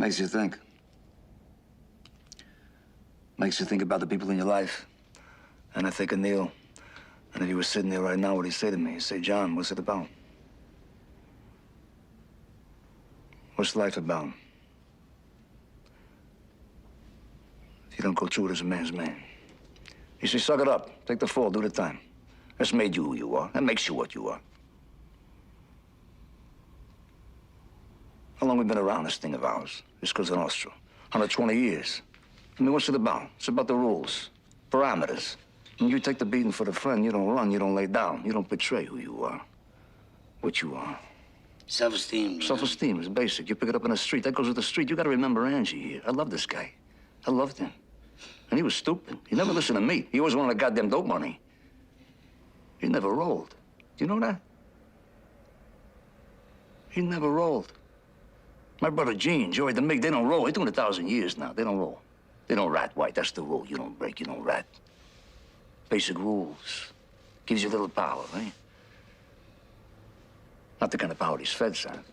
Makes you think. Makes you think about the people in your life. And I think of Neil. And if he was sitting there right now, what'd he say to me? He'd say, John, what's it about? What's life about? If you don't go through it as a man's man. You say, suck it up. Take the fall, do the time. That's made you who you are. That makes you what you are. How long we been around this thing of ours? This Cosa Nostra. 120 years. I mean, what's it about? It's about the rules, parameters. When you take the beating for the friend, you don't run, you don't lay down, you don't betray who you are, what you are. Self-esteem. Self-esteem is basic. You pick it up in the street. That goes with the street. You got to remember Angie here. I love this guy. I loved him. And he was stupid. He never listened to me. He always wanted the goddamn dope money. He never rolled. Do you know that? He never rolled. My brother Gene, Joey, the Mig, they don't roll. They're doing 1,000 years now. They don't roll. They don't rat, White. That's the rule. You don't break, you don't rat. Basic rules. Gives you a little power, right? Not the kind of power these feds have.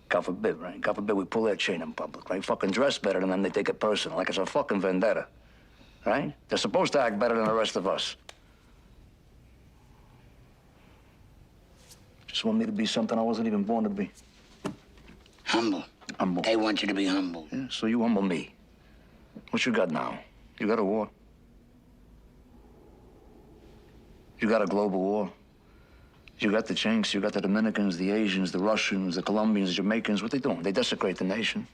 God forbid, right? God forbid we pull their chain in public, right? Fucking dress better than them, they take it personal, like it's a fucking vendetta, right? They're supposed to act better than the rest of us. Just want me to be something I wasn't even born to be. Humble. Humble. They want you to be humble. Yeah, so you humble me. What you got now? You got a war? You got a global war? You got the Chinks, you got the Dominicans, the Asians, the Russians, the Colombians, the Jamaicans. What they doing? They desecrate the nation.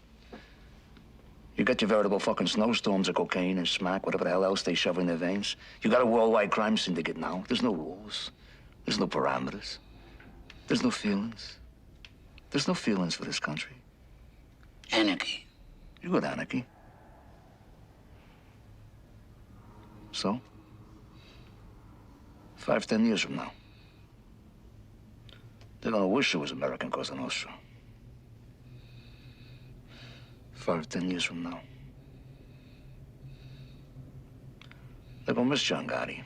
You got your veritable fucking snowstorms of cocaine and smack, whatever the hell else they shove in their veins. You got a worldwide crime syndicate now. There's no rules. There's no parameters. There's no feelings. There's no feelings for this country. Anarchy. You got anarchy. So? 5, 10 years from now, they're gonna wish it was American Cosa Nostra. 5, 10 years from now. They're gonna miss John Gotti.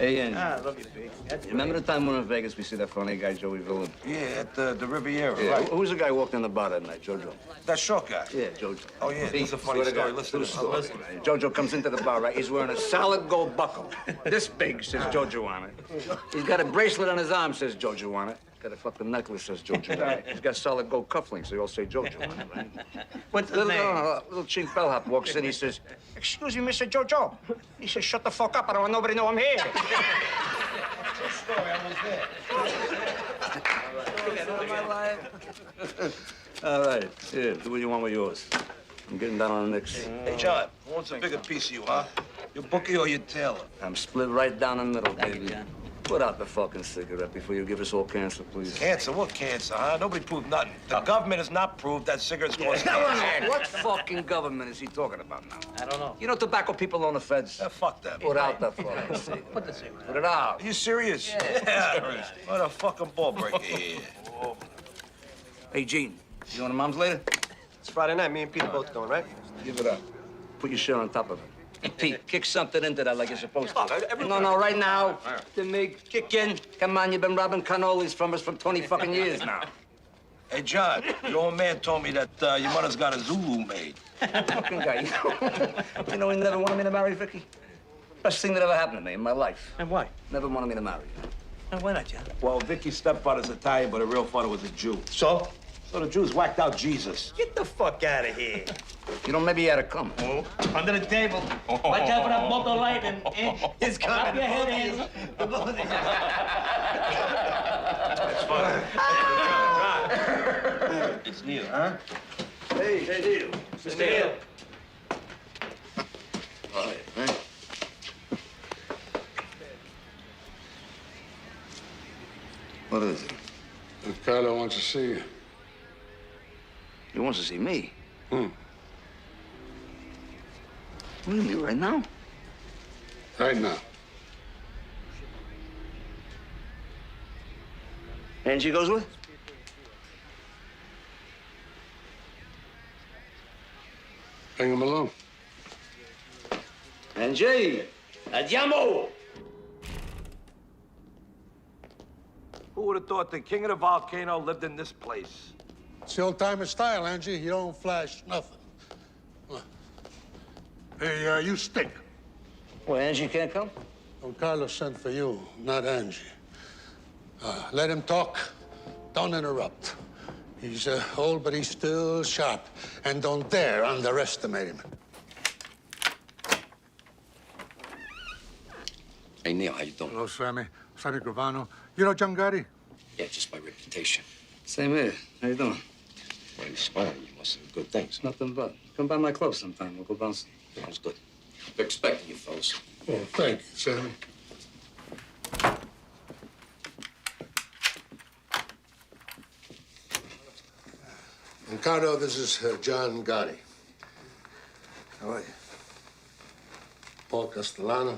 Hey, Angie. I love you, Big. Remember the time we were in Vegas, we see that funny guy, Joey Villain? Yeah, at the Riviera, Yeah, right? who's the guy who walked in the bar that night, Jojo? That short guy. Yeah, Jojo. Oh, yeah, this is a funny Swear to story. God, Listen to true this. story, man. Jojo comes into the bar, right? He's wearing a solid gold buckle. This big, says Jojo on it. He's got a bracelet on his arm, says Jojo on it. Got a fucking necklace, says Jojo on it. He's got solid gold cufflinks, they all say Jojo on it, right? What's his name? Little chink bellhop walks in, he says, "Excuse me, Mr. Jojo." He says, "Shut the fuck up, I don't want nobody to know I'm here." True story, I was there. All right, here, do what you want with yours. I'm getting down on the Knicks. Hey, John, who wants a bigger piece of you, huh? Your bookie or your tailor? I'm split right down the middle, Thank baby. you, John. Put out the fucking cigarette before you give us all cancer, please. Cancer? What cancer, huh? Nobody proved nothing. The government has not proved that cigarettes cause cancer. What fucking government is he talking about now? I don't know. You know tobacco people own the feds? Fuck them. Put out the fucking cigarette. Put the cigarette. Put it out. Are you serious? Yeah. What a fucking ball breaker here. Hey, Gene, you going to Mom's later? It's Friday night. Me and Peter both going, right? Give it up. Put your shit on top of it. Pete, kick something into that like you're supposed to. everybody- No, right now. The Mig, kick in. Come on, you've been robbing cannolis from us for 20 fucking years now. Hey, John, your old man told me that your mother's got a Zulu maid. Fucking guy, you know he never wanted me to marry Vicky? Best thing that ever happened to me in my life. And why? Never wanted me to marry her. And why not, John? Well, Vicky's stepfather's Italian, but her real father was a Jew. So? So the Jews whacked out Jesus. Get the fuck out of here. You know, maybe you had to come. Oh, under the table. Watch out for that motor light and it's coming. Up your head, Andy. That's fine. It's Neil, huh? Hey, Neil. Mr. Neil. All right, man. What is it? Ricardo wants to see you. He wants to see me. Hmm. What do you mean, right now? Right now. Angie goes with? Bring him along. Angie! Andiamo! Who would have thought the king of the volcano lived in this place? It's the old-timer style, Angie. You don't flash nothing. Hey, you stink. Well, Angie can't come? Don Carlos sent for you, not Angie. Let him talk. Don't interrupt. He's old, but he's still sharp. And don't dare underestimate him. Hey, Neil, how you doing? Hello, Sammy. Sammy Gravano. You know John Gotti? Yeah, just by reputation. Same here. How you doing? Well, you smiling. You must have good things. Nothing but. Come by my club sometime. We'll go bouncing. Sounds good. We're expecting you, fellas. Oh, thank you, Sammy. Ricardo, this is John Gotti. How are you? Paul Castellano.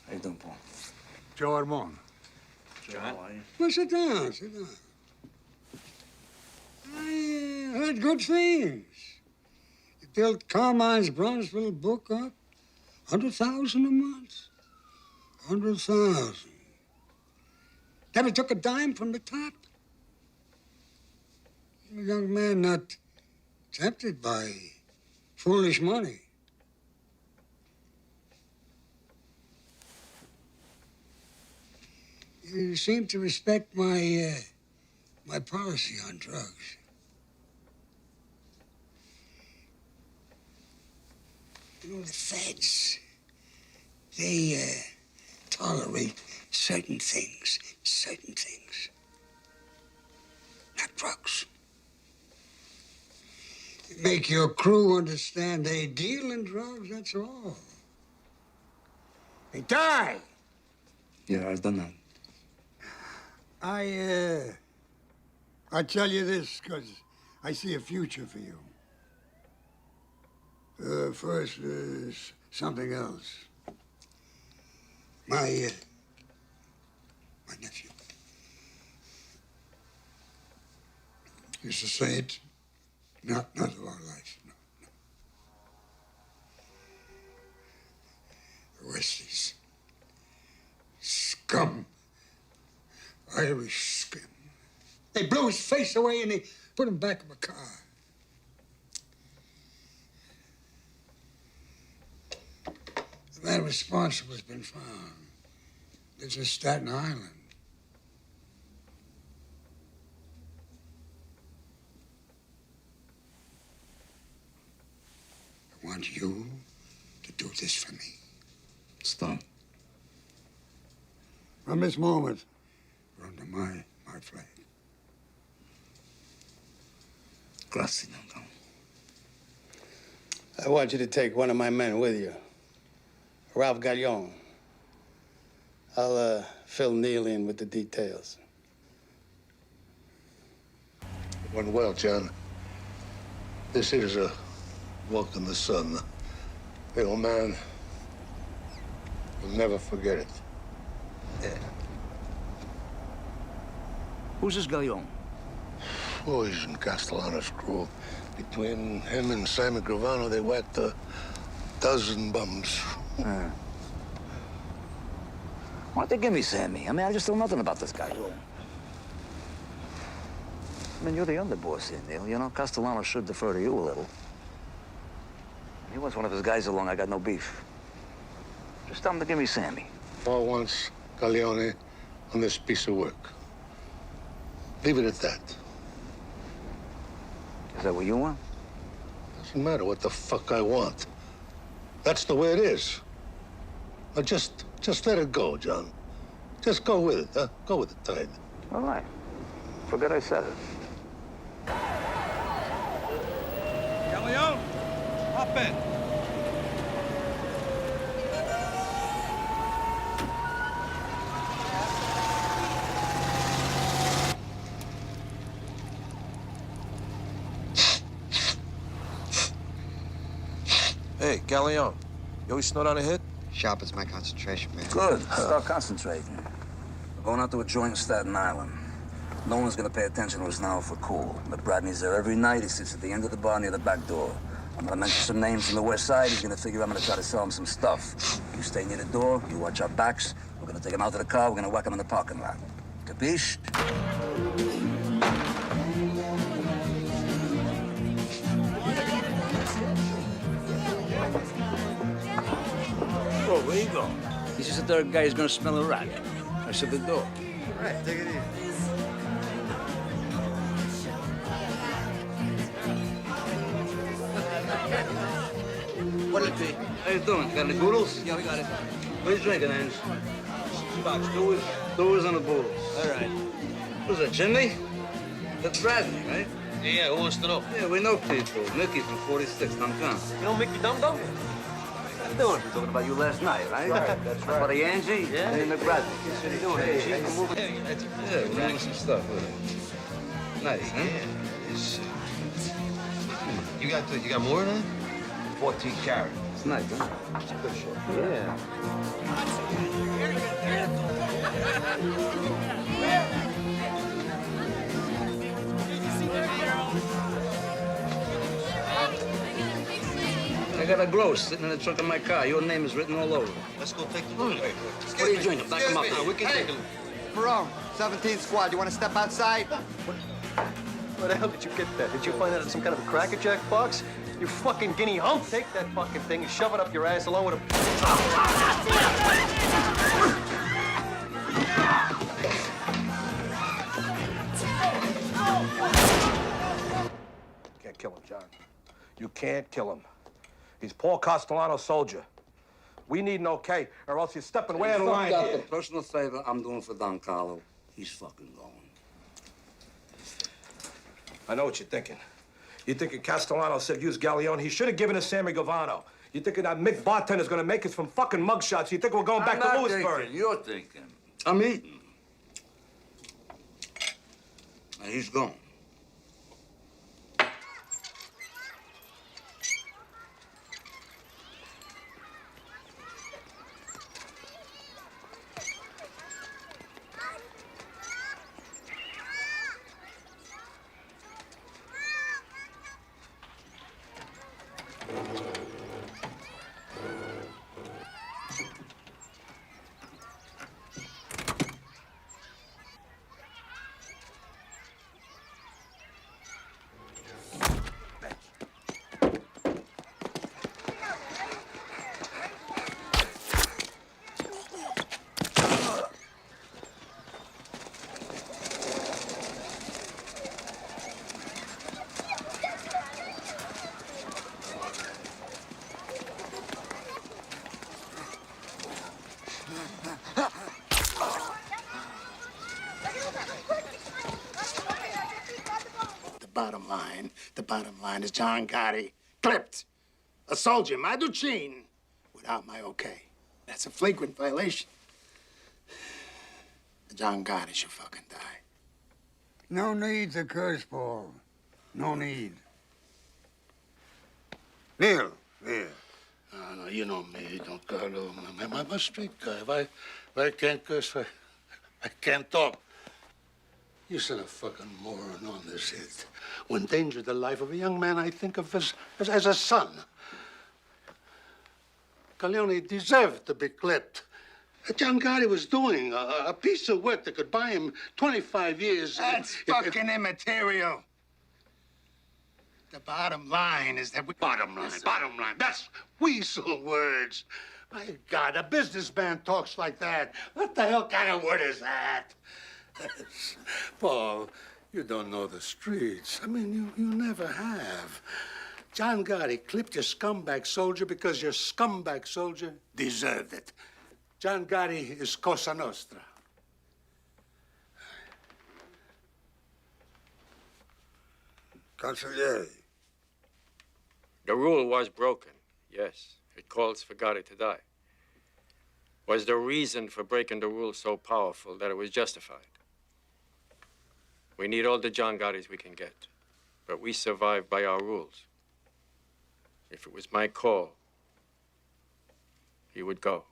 How you doing, Paul? Joe Armon. John? How are you? Well, sit down, sit down. I heard good things. You built Carmine's Brownsville book up. 100,000 a month. 100,000. Never took a dime from the top. A young man not tempted by foolish money. You seem to respect my policy on drugs. You know, the feds, they tolerate certain things. Not drugs. Make your crew understand they deal in drugs, that's all. They die. Yeah, I've done that. I tell you this because I see a future for you. First, something else. My nephew used to say it. Not of our life, no. The Westies. scum. Irish scum. They blew his face away and they put him back in the car. The man responsible has been found. Lives in Staten Island. I want you to do this for me. It's done. From this moment, you're under my flag. Grazie, Nongo. I want you to take one of my men with you. Ralph Gallon. I'll fill Neil in with the details. It went well, John. This is a walk in the sun. The old man will never forget it. Yeah. Who's this Gallon? Oh, he's in Castellano's crew. Between him and Sammy Gravano, they whacked a dozen bums. Why don't they give me Sammy? I mean, I just know nothing about this guy. I mean, you're the underboss here, Neil. You know, Castellano should defer to you a little. He wants one of his guys along. I got no beef. Just tell him to give me Sammy. Paul wants Galleone on this piece of work. Leave it at that. Is that what you want? Doesn't matter what the fuck I want. That's the way it is. Now just let it go, John. Just go with it, huh? Go with the tide. All right. Forget I said it. Galleon, hop in. Hey, Galleon, you always snowed on a hit? Sharpens my concentration, man. Good. Start concentrating. We're going out to a joint in Staten Island. No one's gonna pay attention to us now if we're cool. But Bradley's there every night. He sits at the end of the bar near the back door. I'm gonna mention some names from the west side. He's gonna figure I'm gonna try to sell him some stuff. You stay near the door. You watch our backs. We're gonna take him out to the car. We're gonna whack him in the parking lot. Capiche? Oh, where you go? He's just a third guy who's gonna smell a rat. I said the door. All right, take it easy. What'll it be? How you doing? Got any boodles? Yeah, we got it. What are you drinking, Ange? Scotch. Doers on the boodles. All right. Who's that, Jimmy? That's Bradley, right? Yeah, who wants to know? Yeah, we know people. Mickey from 46, downtown. You know Mickey Dum Dum? How you doing? We're talking about you last night, right? That's right. Buddy Angie? Yeah. And Bradley. What are you doing, Angie? Yeah, we're doing some stuff with it. Nice, huh? You got more than that? 14 carat. It's nice, huh? It's a good show. Yeah. I got a gross sitting in the trunk of my car. Your name is written all over it. Let's go take a look. What are you drinking? Back him up now. We can take a look. Perone, 17th squad, you want to step outside? Where the hell did you get that? Did you find that in some kind of a Cracker Jack box? You fucking guinea hump. Take that fucking thing and shove it up your ass along with a... Can't kill him, John. You can't kill him. He's Paul Castellano's soldier. We need an okay, or else you're stepping way out of line Fucked up. here. A personal favor I'm doing for Don Carlo. He's fucking going. I know what you're thinking. You're thinking Castellano said use Galleon. He should have given us Sammy Gavano. You're thinking that Mick Bartender's gonna make us from fucking mugshots. You think we're going back to Lewisburg. You're thinking. I'm eating. And he's gone. bottom line is John Gotti clipped a soldier, Maduchin, without my okay. That's a flagrant violation. John Gotti should fucking die. No need to curse, Paul. No need. Neil, here. No, you know me, Don Carlo. I'm a straight guy. If I can't curse, I can't talk. You sent a fucking moron on this hit. Who endangered the life of a young man I think of as a son. Corleone deserved to be clipped. John Gotti was doing a piece of work that could buy him 25 years. That's fucking immaterial. The bottom line is that we... Bottom line. That's weasel words. My God, a businessman talks like that. What the hell kind of word is that? Paul, you don't know the streets. I mean, you never have. John Gotti clipped your scumbag soldier because your scumbag soldier deserved it. John Gotti is Cosa Nostra. Consigliere. The rule was broken, yes. It calls for Gotti to die. Was the reason for breaking the rule so powerful that it was justified? We need all the John Gottis we can get, but we survive by our rules. If it was my call, he would go.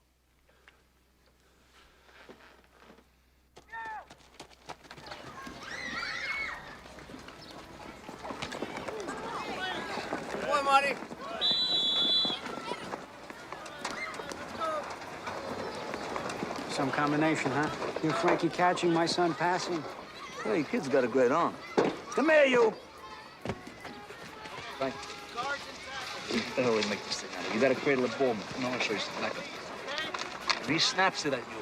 Come on, Marty. Some combination, huh? You Frankie catching, my son passing. Hey, kid's got a great arm. Come here, you. Frank. What the hell we make this thing out of? You gotta cradle a ball. Come on, I'll show you something like it. When he snaps it at you,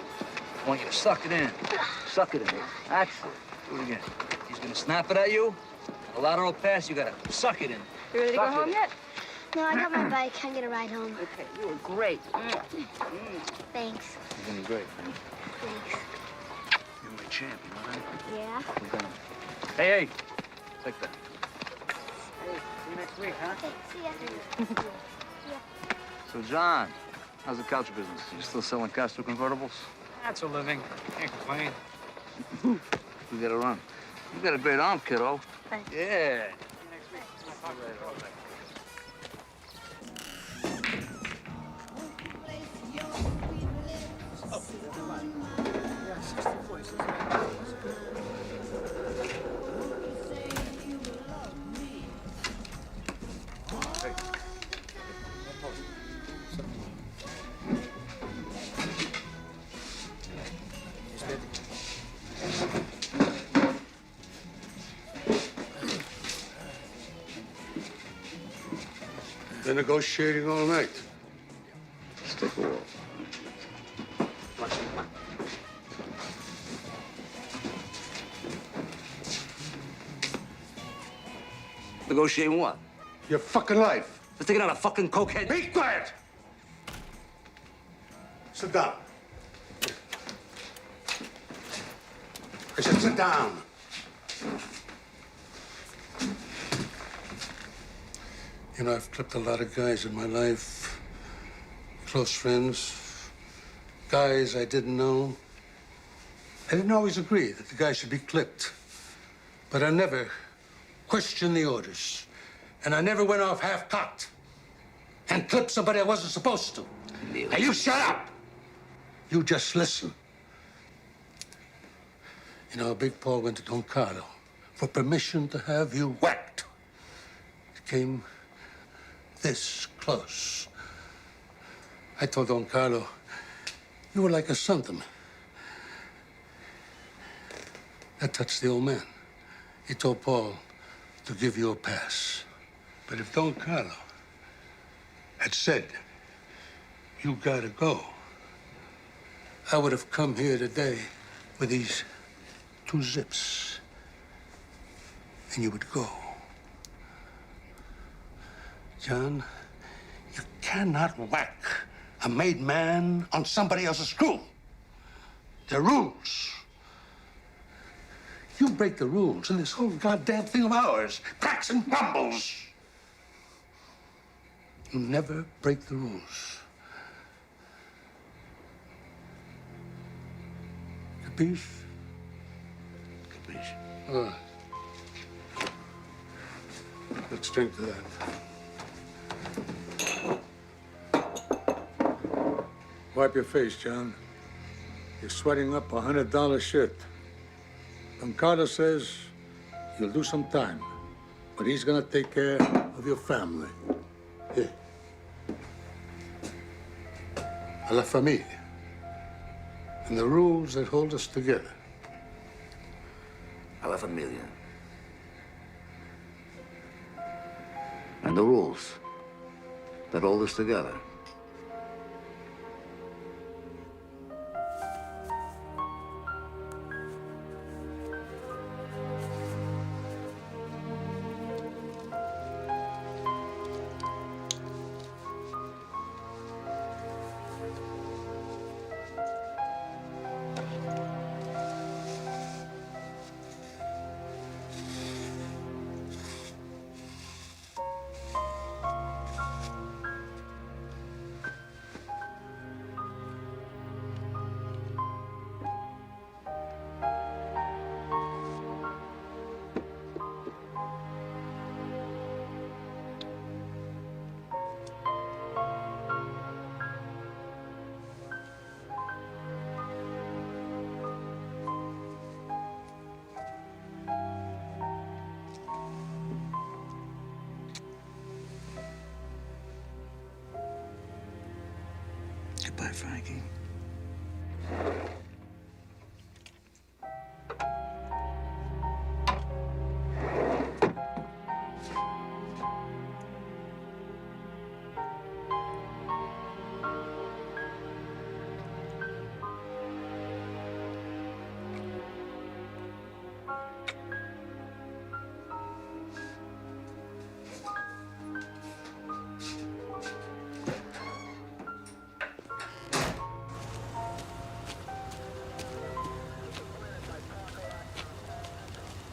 I want you to suck it in. Suck it in. That's it. Do it again. He's gonna snap it at you. A lateral pass, you gotta suck it in. You ready to go Suck it home in. yet? No, I got my bike. Can't get a ride home. Okay, you were great. Thanks. You're doing great, man. Thanks. You're my champ, you know that? Yeah? We're gonna... Hey, take that. Hey, see you next week, huh? Okay, see ya. So, John, how's the couch business? You still selling Castro convertibles? That's a living. Can't complain. We gotta run. You got a great arm, kiddo. Thanks. Yeah. They're negotiating all night. Let's take a walk. Negotiating what? Your fucking life. They're taking out a fucking cokehead. Be quiet! Sit down. I said sit down. You know, I've clipped a lot of guys in my life. Close friends. Guys I didn't know. I didn't always agree that the guy should be clipped. But I never questioned the orders. And I never went off half-cocked and clipped somebody I wasn't supposed to. Now, you shut up! You just listen. You know, Big Paul went to Don Carlo for permission to have you whacked. It came this close. I told Don Carlo, you were like a son to me. That touched the old man. He told Paul to give you a pass. But if Don Carlo had said, you gotta go, I would have come here today with these 2 zips, and you would go. John, you cannot whack a made man on somebody else's screw. There are rules. You break the rules, and this whole goddamn thing of ours cracks and crumbles. You never break the rules. Capiche? Capiche. All right. Let's drink to that. Wipe your face, John. You're sweating up a $100 shirt. Don Carlos says you'll do some time, but he's gonna take care of your family. Here. A la familia. And the rules that hold us together. A la familia. And the rules that hold us together. Goodbye, Frankie.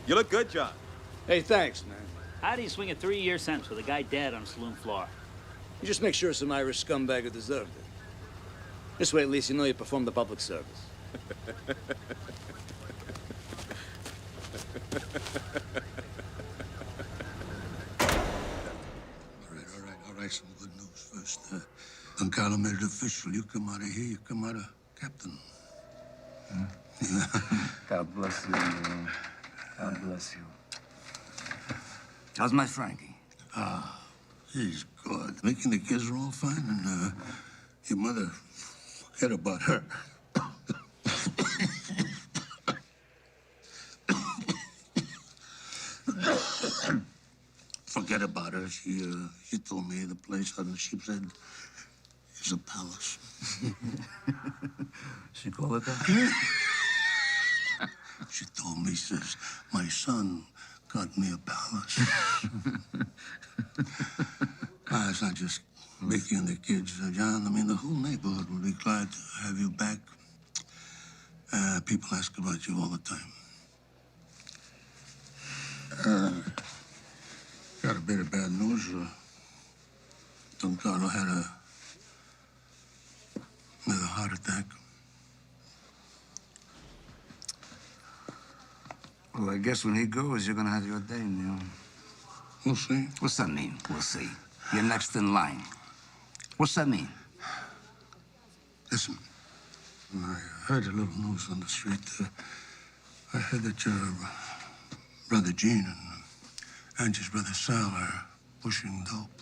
You look good, John. Hey, thanks, man. How do you swing a 3-year sentence with a guy dead on a saloon floor? You just make sure some Irish scumbag who deserved it. This way, at least, you know you performed the public service. All right, some good news first. Don Carlo made it official. You come out of here, you come out of captain. Yeah. God bless you, man. God bless you. How's my Frankie? He's good. Making the kids are all fine, and your mother, forget about her. Forget about her. She told me the place on the Sheep's Head is a palace. She call it that? She told me, says, my son got me a palace. It's not just Mickey and the kids, John. I mean, the whole neighborhood will be glad to have you back. People ask about you all the time. Got a bit of bad news. Don Carlo had another heart attack. Well, I guess when he goes, you're gonna have your day, Neil. We'll see. What's that mean? We'll see. You're next in line. What's that mean? Listen, I heard a little news on the street. I heard that your brother Gene and Angie's brother Sal are pushing dope.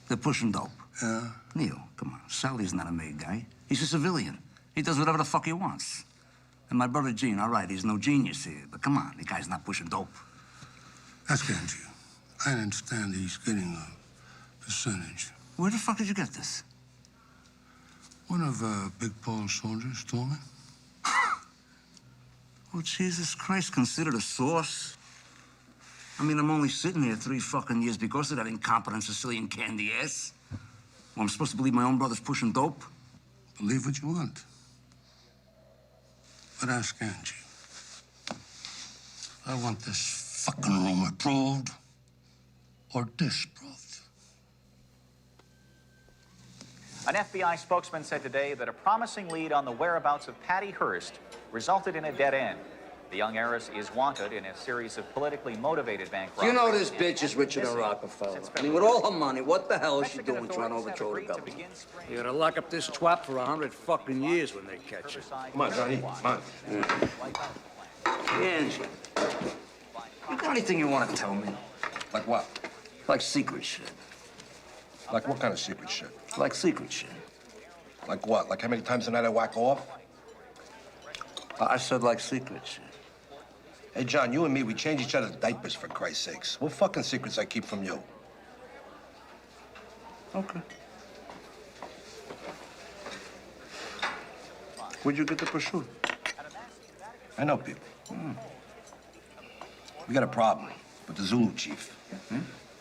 They're pushing dope. Yeah? Neil, come on. Sally's not a made guy. He's a civilian. He does whatever the fuck he wants. And my brother Gene, all right, he's no genius here, but come on, the guy's not pushing dope. Ask Angie. I understand he's getting a percentage. Where the fuck did you get this? One of Big Paul's soldiers told me. Oh, Jesus Christ, considered a source? I mean, I'm only sitting here 3 fucking years because of that incompetent Sicilian candy ass. Well, I'm supposed to believe my own brother's pushing dope? Believe what you want. But ask Angie. I want this fucking room approved or disproved. An FBI spokesman said today that a promising lead on the whereabouts of Patty Hearst resulted in a dead end. The young heiress is wanted in a series of politically motivated bank robberies. You know this bitch is richer than Rockefeller. I mean, with all her money, what the hell is she doing trying to overthrow the government? You gotta lock up this twat for 100 fucking years when they catch her. Come on, Johnny, come on. Angie, you got anything you want to tell me? Like what? Like secret shit. Like what kind of secret shit? Like secret shit. Like what? Like how many times a night I whack off? I said like secret shit. Hey, John, you and me, we change each other's diapers, for Christ's sakes. What fucking secrets I keep from you? Okay. Where'd you get the prosciutto? I know people. We got a problem with the Zulu chief.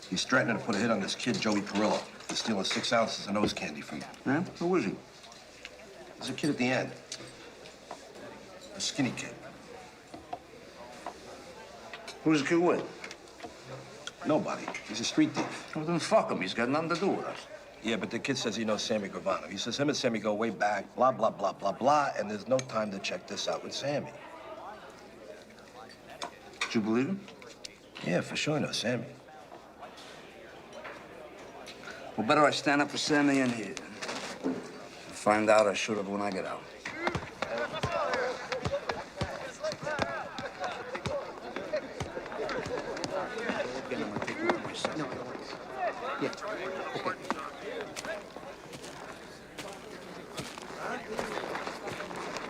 He's threatening to put a hit on this kid, Joey Perillo. He's stealing 6 ounces of nose candy from him. Yeah? Who is he? There's a kid at the end. A skinny kid. Who's the kid with? Nobody. He's a street thief. Well, then fuck him. He's got nothing to do with us. Yeah, but the kid says he knows Sammy Gravano. He says him and Sammy go way back, blah, blah, blah, blah, blah, and there's no time to check this out with Sammy. Did you believe him? Yeah, for sure I know Sammy. Well, better I stand up for Sammy in here. Find out I should have when I get out.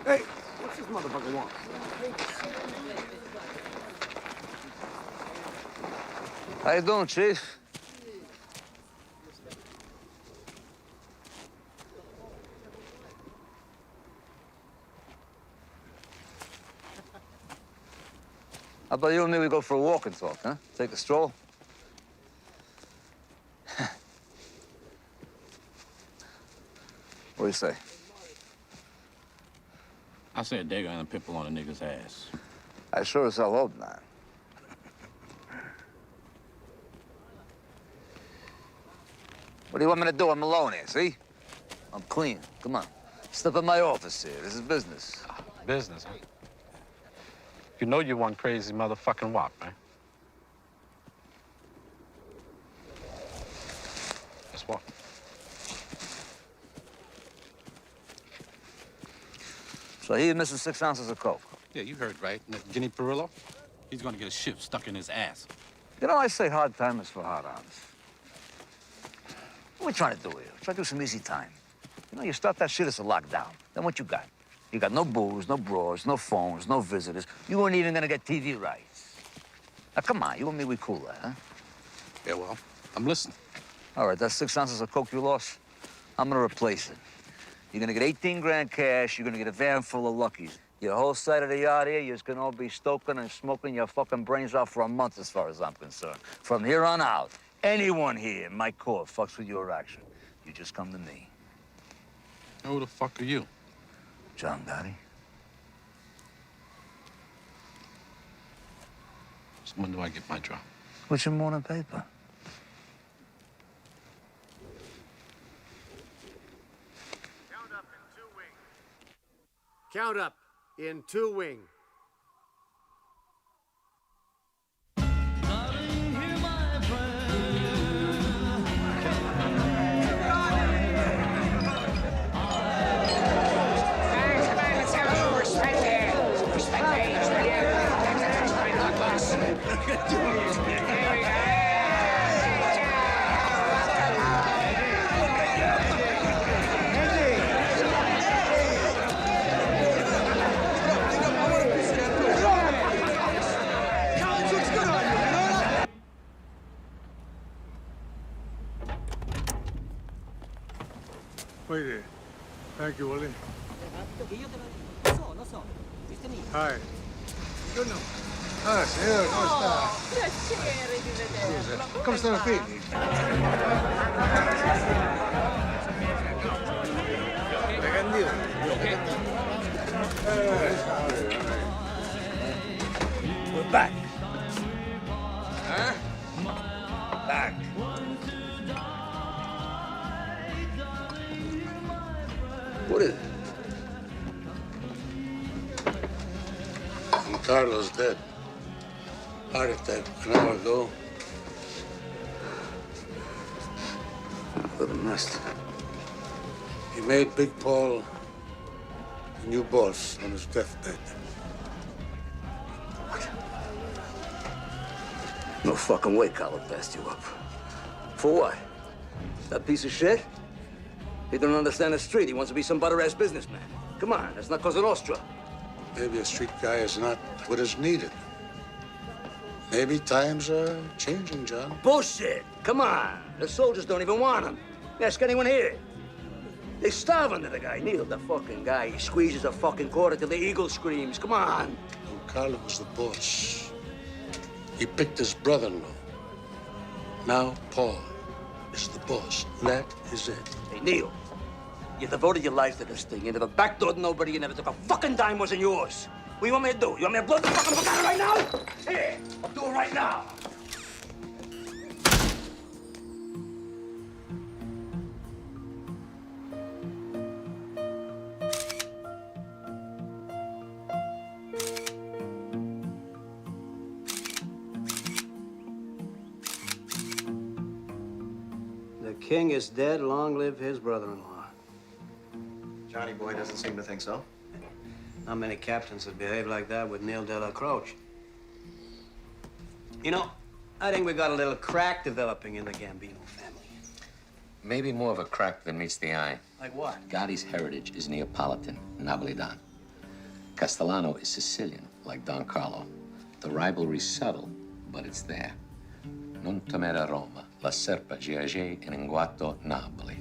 Hey, what's this motherfucker want? How you doing, Chief? How about you and me, we go for a walk and talk, huh? Take a stroll? What do you say? I said they're gonna pimple on a nigga's ass. I sure as hell hope not. What do you want me to do? I'm alone here, see? I'm clean. Come on. Step in my office here. This is business. Business, huh? You know you one crazy motherfucking wop, man. Let's walk. So he's missing 6 ounces of coke. Yeah, you heard right. And that Guinea Perillo, he's gonna get a ship stuck in his ass. You know, I say hard timers for hard-ons. What are we trying to do here? Try to do some easy time. You know, you start that shit as a lockdown. Then what you got? You got no booze, no bras, no phones, no visitors. You weren't even gonna get TV rights. Now, come on, you and me, we cool that, huh? Yeah, well, I'm listening. All right, that's 6 ounces of coke you lost. I'm gonna replace it. You're gonna get 18 grand cash. You're gonna get a van full of Luckies. Your whole side of the yard here, you're just gonna all be stoking and smoking your fucking brains off for a month, as far as I'm concerned. From here on out, anyone here in my court fucks with your action, you just come to me. Who the fuck are you? John Gotti. So when do I get my drop? What's your morning paper? Count up in 2 wing. Wait there. Thank you, Willie. Hi. Buongiorno. Ah, signora, come sta? Piacere di vederla. Scusa, come stanno i figli? Ragandino. We're back. Carlo's dead. Heart attack an hour ago. Little messed. He made Big Paul a new boss on his deathbed. No fucking way Carlo passed you up. For what? That piece of shit? He don't understand the street. He wants to be some butter-ass businessman. Come on, that's not Cosa Nostra. Maybe a street guy is not what is needed. Maybe times are changing, John. Bullshit! Come on. The soldiers don't even want him. Ask anyone here. They starve under the guy. Neil, the fucking guy. He squeezes a fucking quarter till the eagle screams. Come on. Well, Carlo was the boss. He picked his brother-in-law. Now Paul is the boss. That is it. Hey, Neil, you devoted your life to this thing. You never backdoored nobody. You never took a fucking dime wasn't yours. What do you want me to do? You want me to blow the fucking book out right now? Here, I'll do it right now. The king is dead. Long live his brother-in-law. Johnny boy doesn't seem to think so. Not many captains would behave like that with Neil de la Croce. You know, I think we got a little crack developing in the Gambino family. Maybe more of a crack than meets the eye. Like what? Gotti's heritage is Neapolitan, Napolitan. Castellano is Sicilian, like Don Carlo. The rivalry's subtle, but it's there. Non temere Roma, la serpa giace in inguato Napoli.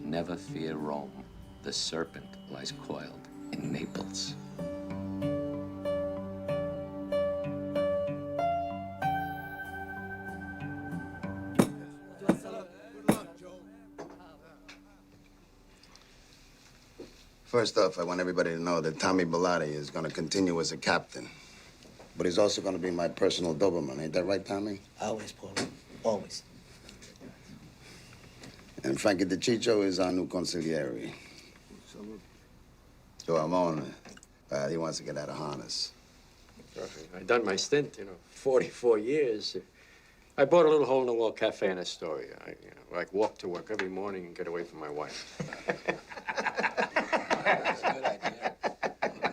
Never fear Rome. The serpent lies coiled in Naples. First off, I want everybody to know that Tommy Bellotti is going to continue as a captain. But he's also going to be my personal Doberman. Ain't that right, Tommy? Always, Paul. Always. And Frankie DeCiccio is our new consigliere. So Ramon, he wants to get out of harness. I done my stint, 44 years. I bought a little hole-in-the-wall cafe in Astoria. I walk to work every morning and get away from my wife. That's a good idea.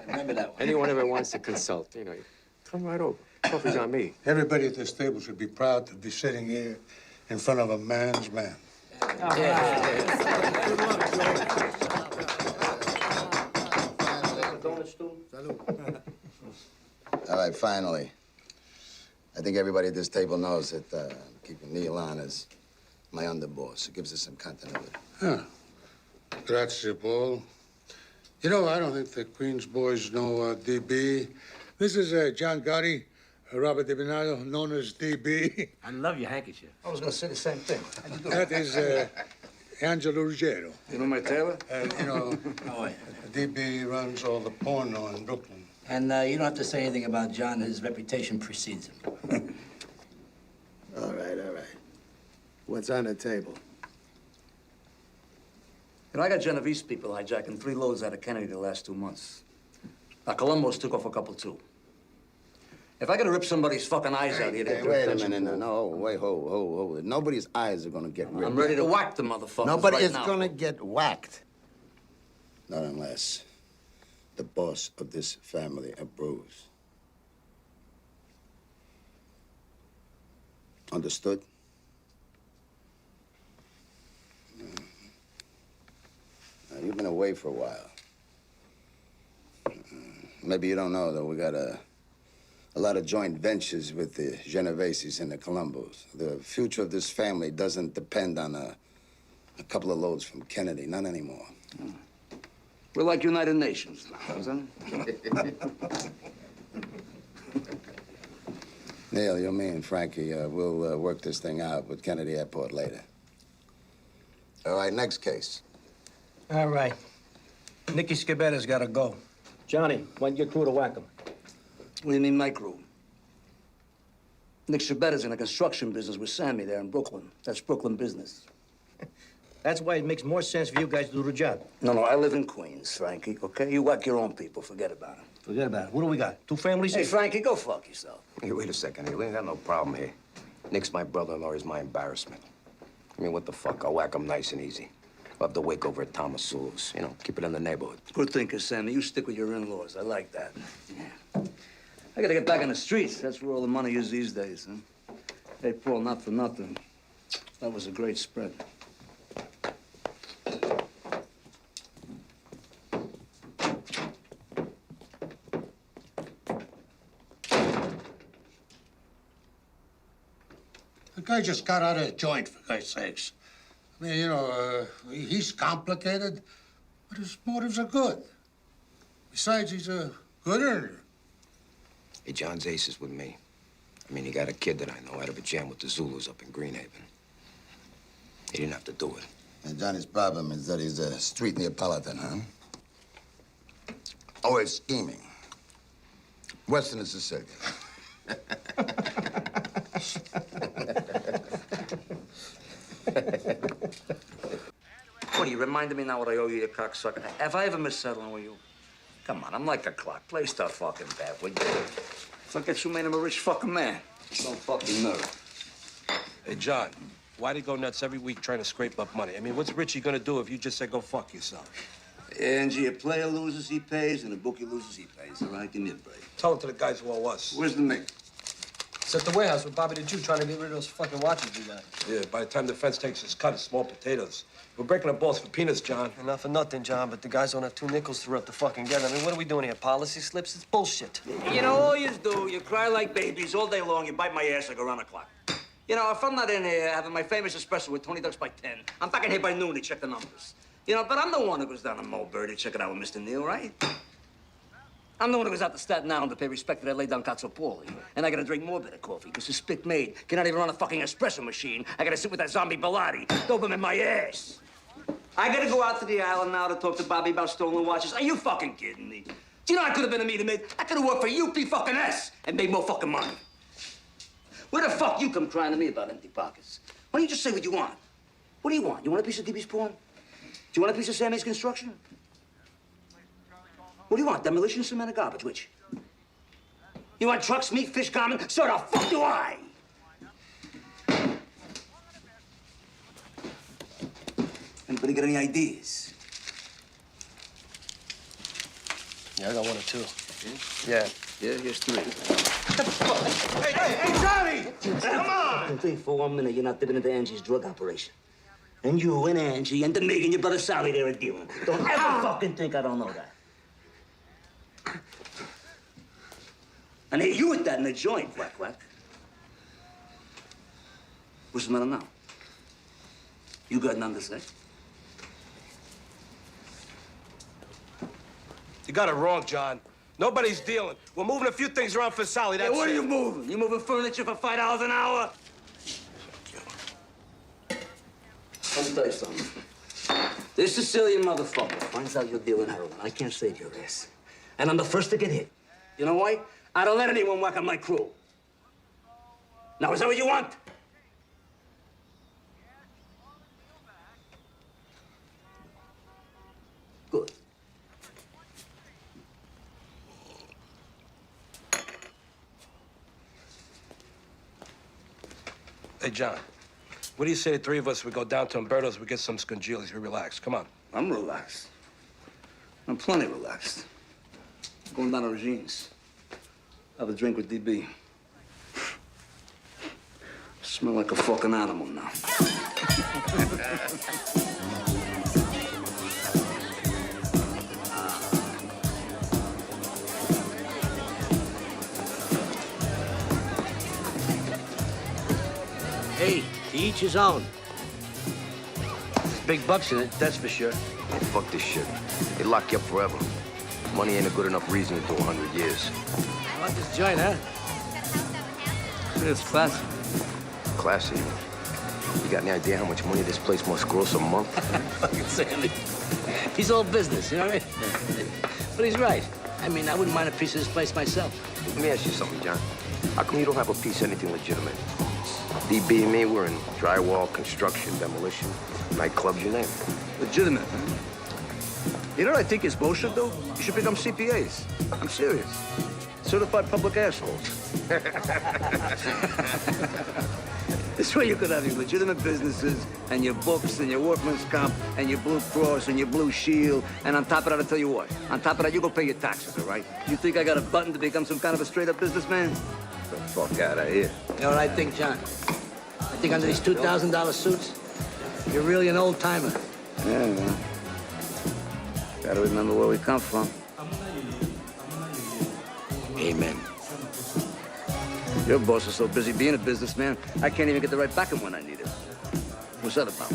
Remember that one. Anyone ever wants to consult, come right over. Coffee's on me. Everybody at this table should be proud to be sitting here in front of a man's man. All right, finally. I think everybody at this table knows that I'm keeping Neil on as my underboss. It gives us some continuity. Huh. Grazie, Paul. You know, I don't think the Queen's boys know DB. This is John Gotti, Robert DiBernardo, known as DB. I love your handkerchief. I was going to say the same thing. That is Angelo Ruggiero. You know my tailor? DB runs all the porno in Brooklyn. And you don't have to say anything about John. His reputation precedes him. All right. What's on the table? I got Genovese people hijacking 3 loads out of Kennedy the last 2 months. Now, Colombo's took off a couple, too. If I gotta rip somebody's fucking eyes out here... Hey, wait a minute. No, wait, hold. Nobody's eyes are gonna get ripped. I'm ready to whack the motherfuckers Nobody right is now. gonna get whacked. Not unless the boss of this family approves. Understood? Now, you've been away for a while. Maybe you don't know that we got a lot of joint ventures with the Genoveses and the Colombos. The future of this family doesn't depend on a couple of loads from Kennedy. Not anymore. We're like United Nations now, isn't it? Neil, you, me, and Frankie, we'll work this thing out with Kennedy Airport later. All right, next case. All right. Nicky Scabetta's got to go. Johnny, want your crew to whack him? What do you mean, my crew? Nick Shabetta's in a construction business with Sammy there in Brooklyn. That's Brooklyn business. That's why it makes more sense for you guys to do the job. No, I live in Queens, Frankie, okay? You whack your own people. Forget about it. Forget about it. What do we got? 2 families? Hey, Frankie, go fuck yourself. Hey, wait a second. Hey, we ain't got no problem here. Nick's my brother-in-law. He's my embarrassment. I mean, what the fuck? I'll whack him nice and easy. We'll have to wake over at Thomas Sewell's. You know, keep it in the neighborhood. Good thinking, Sammy. You stick with your in-laws. I like that. Yeah. I gotta get back on the streets. That's where all the money is these days, huh? Hey, Paul, not for nothing. That was a great spread. The guy just got out of a joint, for Christ's sakes. I mean, you know, he's complicated, but his motives are good. Besides, he's a good earner. Hey, John's ace is with me. I mean, he got a kid that I know out of a jam with the Zulus up in Greenhaven. He didn't have to do it. And Johnny's problem is that he's a street Neapolitan, huh? Always scheming. Western and Sicilian. What, you reminded me now what I owe you, you cocksucker? Have I ever missed settling with you? Come on, I'm like a clock. Play stuff fucking bad, would you? Look at you made him a rich fucking man. Don't fucking nerve. Hey, John, why do you go nuts every week trying to scrape up money? I mean, what's Richie gonna do if you just say go fuck yourself? Angie, a player loses, he pays, and a bookie loses, he pays. All right, give me a break. Tell it to the guys who owe us. Where's the mate? It's at the warehouse with Bobby the Jew trying to get rid of those fucking watches we got. Yeah, by the time the fence takes his cut, it's small potatoes. We're breaking the balls for peanuts, John. Not for nothing, John, but the guys don't have 2 nickels to rub the fucking get. I mean, what are we doing here? Policy slips? It's bullshit. You know, all you do, you cry like babies all day long, you bite my ass like around the clock. You know, if I'm not in here having my famous espresso with 20 ducks by 10, I'm back in here by noon to check the numbers. You know, but I'm the one who goes down to Mulberry to check it out with Mr. Neal, right? I'm the one who goes out to Staten Island to pay respect to that lay down Cazzopoli. And I gotta drink more bitter coffee, because the spit maid cannot even run a fucking espresso machine. I gotta sit with that zombie Bilotti, dope him in my ass. I gotta go out to the island now to talk to Bobby about stolen watches. Are you fucking kidding me? Do you know I could have been a meter maid? I could have worked for UP fucking S and made more fucking money. Where the fuck you come crying to me about empty pockets? Why don't you just say what you want? What do you want? You want a piece of DB's porn? Do you want a piece of Sammy's construction? What do you want? Demolition, cement, or garbage? Which? You want trucks, meat, fish, common? So the fuck do I? Anybody got any ideas? Yeah, I got 1 or 2. Yeah, here's 3. Hey, Johnny! Come on! Don't think for 1 minute you're not dipping into Angie's drug operation. And you and Angie and the Mig and your brother Sally, they're a dealing. Don't ever fucking think I don't know that. And hey, you with that in the joint, quack, quack. What's the matter now? You got nothing to say? You got it wrong, John. Nobody's dealing. We're moving a few things around for Sally, that's Hey, what it. are you moving? You moving furniture for $5 an hour? Let me tell you something. This Sicilian motherfucker finds out you're dealing heroin. I can't save your ass. And I'm the first to get hit. You know why? I don't let anyone whack on my crew. Now, is that what you want? Good. Hey, John, what do you say the 3 of us, we go down to Umberto's, we get some scongilis, we relax. Come on. I'm relaxed. I'm plenty relaxed. Going down to Regine's. Have a drink with DB. Smell like a fucking animal now. Hey, to each his own. There's big bucks in it, that's for sure. Hey, fuck this shit. They lock you up forever. Money ain't a good enough reason to do 100 years. I like this joint, huh? It's classy. Classy. You got any idea how much money this place must gross a month? Fucking Sammy. He's all business, you know what I mean? But he's right. I mean, I wouldn't mind a piece of this place myself. Let me ask you something, John. How come you don't have a piece of anything legitimate? DB and me, we're in drywall, construction, demolition, nightclubs, you name it. Legitimate, huh? You know what I think is bullshit, though? You should become CPAs. I'm serious. Certified public assholes. This way you could have your legitimate businesses and your books and your workman's comp and your Blue Cross and your Blue Shield. And on top of that, I'll tell you what. On top of that, you go pay your taxes, all right? You think I got a button to become some kind of a straight-up businessman? Get the fuck out of here. You know what I think, John? I think under these $2,000 suits, you're really an old-timer. Yeah, man. Gotta remember where we come from. Amen. Your boss is so busy being a businessman, I can't even get the right back of when I need it. What's that about?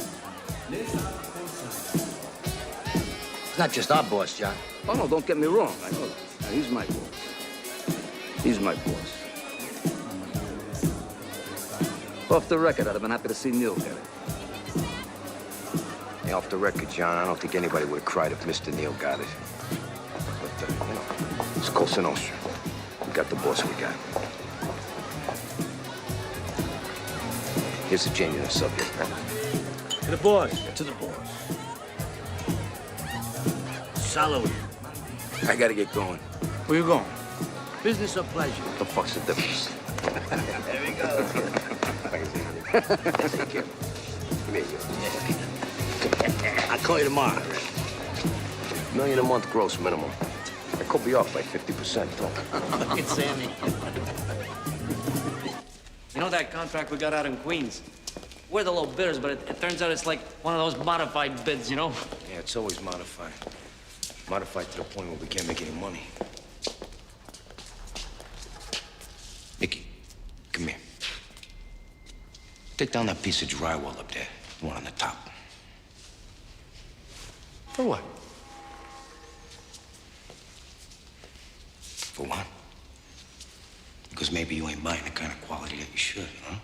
It's not just our boss, John. Oh, no, don't get me wrong. I know that. Now, he's my boss. He's my boss. Off the record, I'd have been happy to see Neil get it. Hey, off the record, John, I don't think anybody would have cried if Mr. Neil got it. But, you know, it's Cosa Nostra. We got the boss we got. Here's the genuine subject, huh? To the boss. To the boss. Salary. I gotta get going. Where you going? Business or pleasure? What the fuck's the difference? There we go. Take care. Come here, you. I'll call you tomorrow. $1 million a month gross minimum. I could be off by 50%, though. Fucking Sammy. You know that contract we got out in Queens? We're the low bidders, but it turns out it's like one of those modified bids, you know? Yeah, it's always modified. Modified to the point where we can't make any money. Nicky, come here. Take down that piece of drywall up there, the one on the top. For what? For what? Because maybe you ain't buying the kind of quality that you should, huh?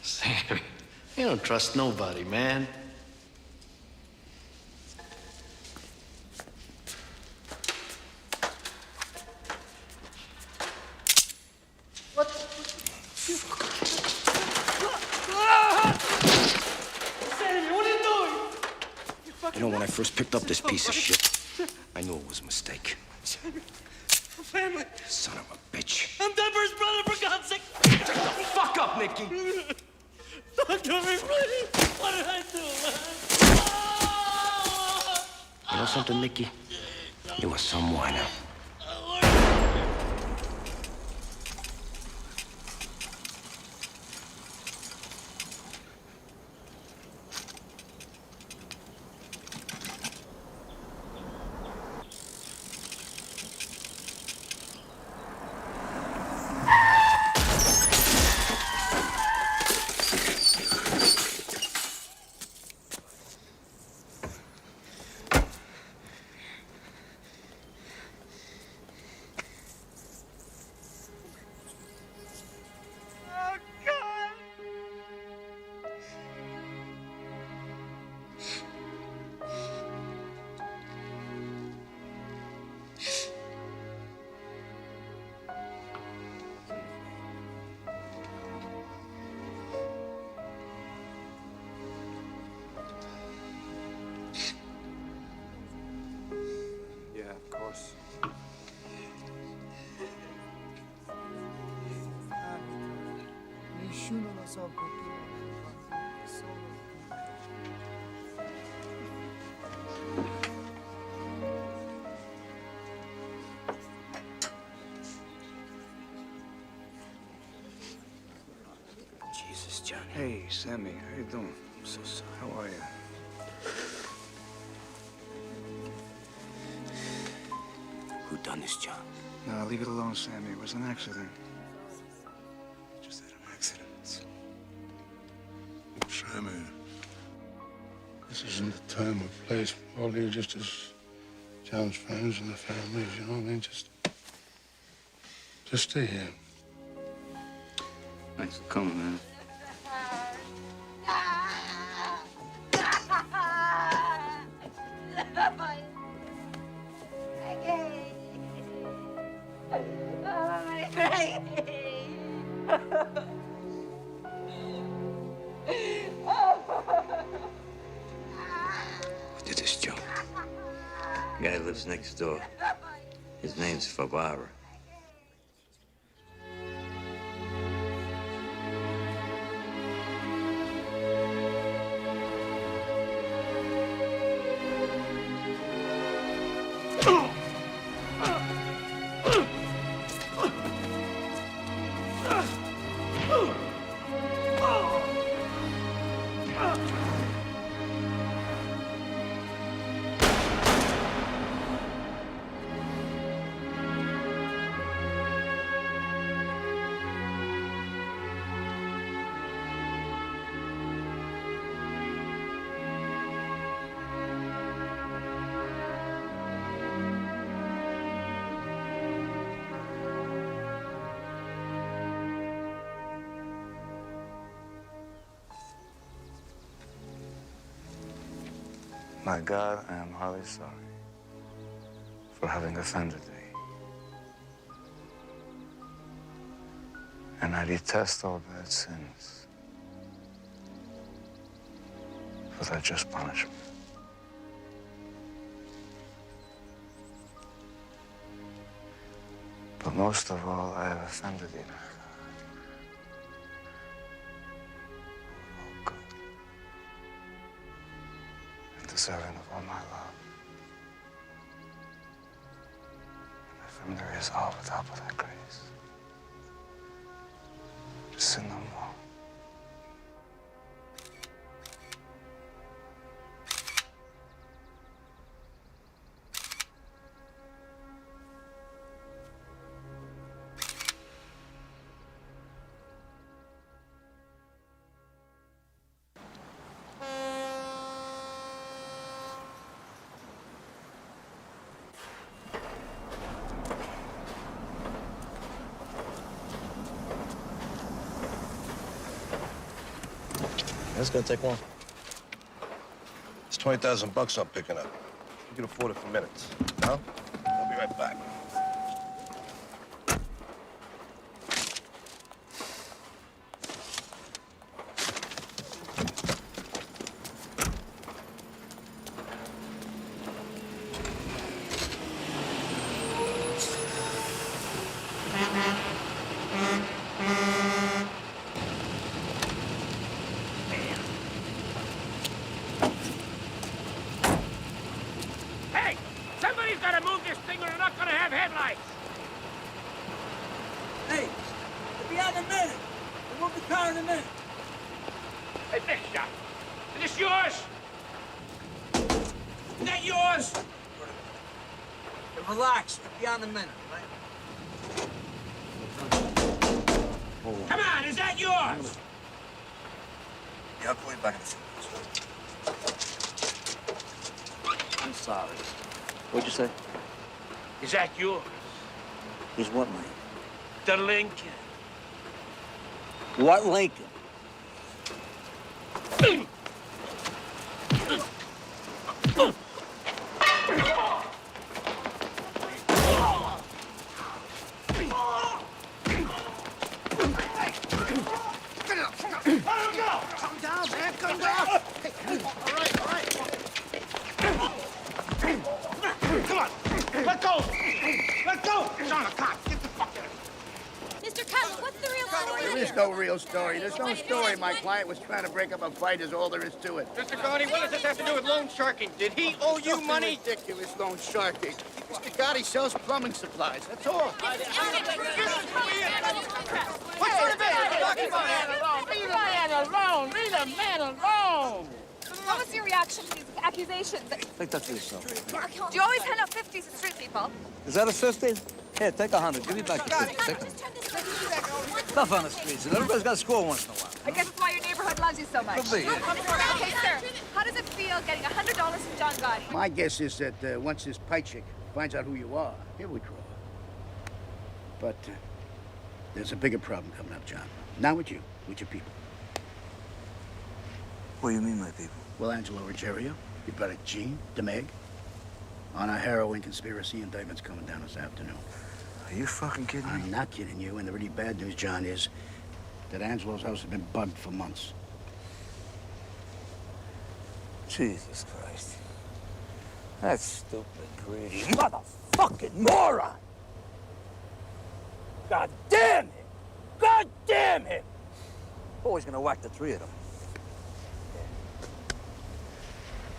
Sammy, you don't trust nobody, man. Sammy, what are you doing? You know, when I first picked up this piece of shit, I knew it was a mistake. Family. Son of a bitch. I'm Denver's brother, for God's sake. Shut the fuck up, Nicky. Don't do me, please. What did I do, man? You know something, Nicky? You are some whiner. Yeah, of course. Nessuno lo so perché. Solo. Jesus, Johnny. Hey, Sammy, how you doing? I'm so sorry. How are you? Who done this, John? No, leave it alone, Sammy. It was an accident. Just had an accident. Sammy, this isn't the time or place for all you, just as John's friends and the families, you know what I mean? Just stay here. Thanks for coming, man. lives next door. His name's Favara. My God, I am highly sorry for having offended thee. And I detest all bad sins for their just punishment. But most of all, I have offended thee, my God. Oh, God. And deserving of all my love. And if I'm there is all without but thy grace. To sin no more. That's gonna take long. It's 20,000 bucks I'm picking up. You can afford it for minutes. No? I'll be right back. Hey! Somebody's gotta move this thing or they're not gonna have headlights! Hey, it'll be out in a minute. We'll move the car in a minute. Hey, big shot. Is this yours? Is that yours? Hey, relax. It'll be out in a minute, right? Come on, is that yours? Yeah, I'll call you back in a few minutes. I'm sorry. What'd you say? Is that yours? Is what, mate? The Lincoln. What Lincoln? Come down, man. Come down. Hey, all right. Come on. Let go. Let go. John, a cop. Get the fuck out of here. Mr. Cutler, what's the real story There here? is no real story. There's no story. My client was trying to break up a fight is all there is to it. Mr. Gotti, what does this have to do with loan sharking? Did he owe you Nothing money? ridiculous loan sharking. Mr. Gotti sells plumbing supplies. That's all. What sort of business are you talking about? Leave the man alone! What was your reaction to these accusations? Take that for yourself. Do you always hand out 50s to street people? Is that a 50? Here, take 100. Give me back the 50. Take it. Stuff on the streets. Everybody's got to score once in a while. I guess that's why your neighborhood loves you so much. Could be, yeah. Okay, sir. How does it feel getting $100 from John Gotti? My guess is that once this pie chick finds out who you are, he'll withdraw. But there's a bigger problem coming up, John. Not with you, with your people. What do you mean, my people? Well, Angelo Ruggiero, your brother Gene, DeMeg, on a heroin conspiracy indictment's coming down this afternoon. Are you fucking kidding me? I'm not kidding you, and the really bad news, John, is that Angelo's house has been bugged for months. Jesus Christ. That stupid, greedy motherfucking moron! God damn him! God damn him! Always gonna whack the three of them.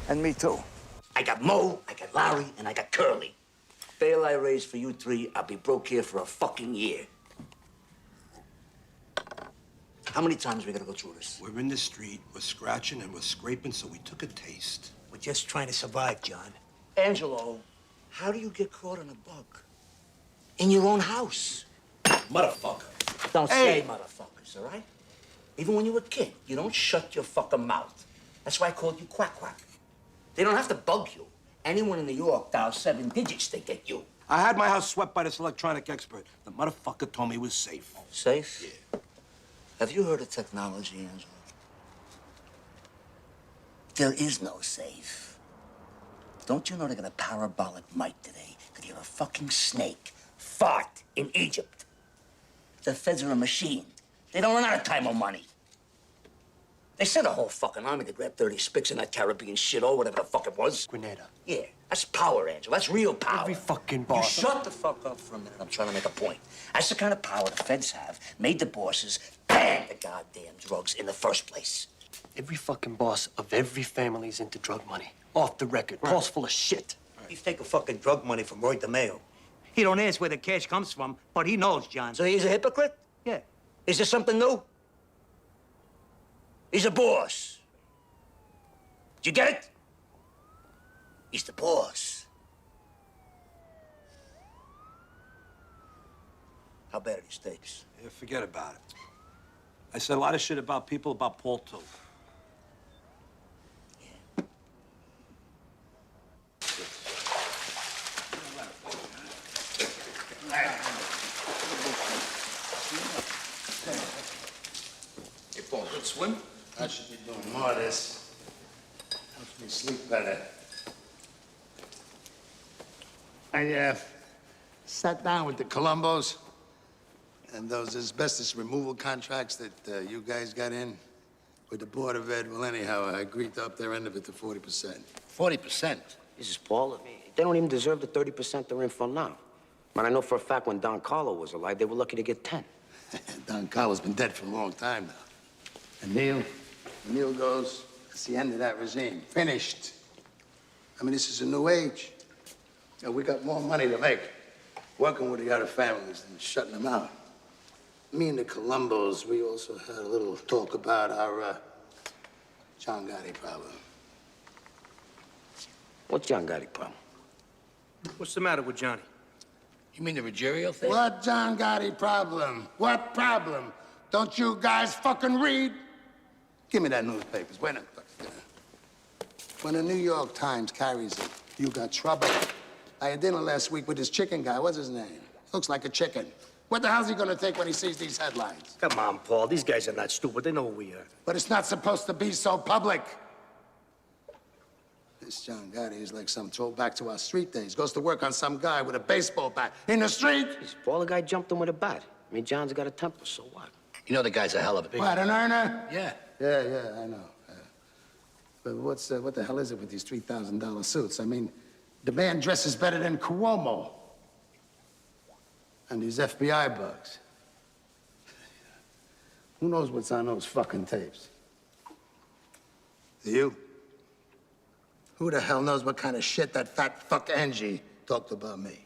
And me too. I got Mo, I got Larry, and I got Curly. Bail I raise for you three, I'll be broke here for a fucking year. How many times are we gonna go through this? We're in the street, we're scratching and we're scraping, so we took a taste. We're just trying to survive, John. Angelo, how do you get caught on a bug? In your own house. Motherfucker. Don't say motherfuckers, all right? Even when you were a kid, you don't shut your fucking mouth. That's why I called you Quack Quack. They don't have to bug you. Anyone in New York dials 7 digits to get you. I had my house swept by this electronic expert. The motherfucker told me it was safe. Safe? Yeah. Have you heard of technology, Angelo? There is no safe. Don't you know they're gonna parabolic Mike today? Could hear a fucking snake fart in Egypt. The feds are a machine. They don't run out of time or money. They sent a whole fucking army to grab 30 spics in that Caribbean shit or whatever the fuck it was. Grenada. Yeah, that's power, Angelo. That's real power. Every fucking You boss. shut the fuck up for a minute. I'm trying to make a point. That's the kind of power the feds have. Made the bosses ban the goddamn drugs in the first place. Every fucking boss of every family's into drug money. Off the record. Paul's full of shit. He's taking fucking drug money from Roy DeMeo. He don't ask where the cash comes from, but he knows, John. So he's a hypocrite? Yeah. Is there something new? He's a boss. Did you get it? He's the boss. How bad are these stakes? Yeah, forget about it. I said a lot of shit about people, about Paul, too. Hey, Paul, good swim? I should be doing more of this. Helps me sleep better. I sat down with the Columbos and those asbestos removal contracts that you guys got in with the Board of Ed. Well, anyhow, I agreed to up their end of it to 40%. 40%? This is Paul. They don't even deserve the 30% they're in for now. Man, I know for a fact when Don Carlo was alive, they were lucky to get 10. Don Carlo's been dead for a long time now. And Neil goes, it's the end of that regime. Finished. I mean, this is a new age. And we got more money to make working with the other families than shutting them out. Me and the Columbos, we also had a little talk about our John Gotti problem. What's John Gotti problem? What's the matter with Johnny? You mean the Ruggiero thing? What John Gotti problem? What problem? Don't you guys fucking read? Give me that newspapers. When the New York Times carries it, you got trouble. I had dinner last week with this chicken guy. What's his name? Looks like a chicken. What the hell's he gonna think when he sees these headlines? Come on, Paul. These guys are not stupid. They know who we are. But it's not supposed to be so public. This John Gotti is like some throwback to our street days. Goes to work on some guy with a baseball bat in the street. Jeez, Paul, the guy jumped him with a bat. I mean, John's got a temper, so what? You know the guy's a hell of a big... What, an earner? Yeah. Yeah, I know. But what the hell is it with these $3,000 suits? I mean, the man dresses better than Cuomo. And these FBI bugs. Who knows what's on those fucking tapes? Do you? Who the hell knows what kind of shit that fat fuck Angie talked about me?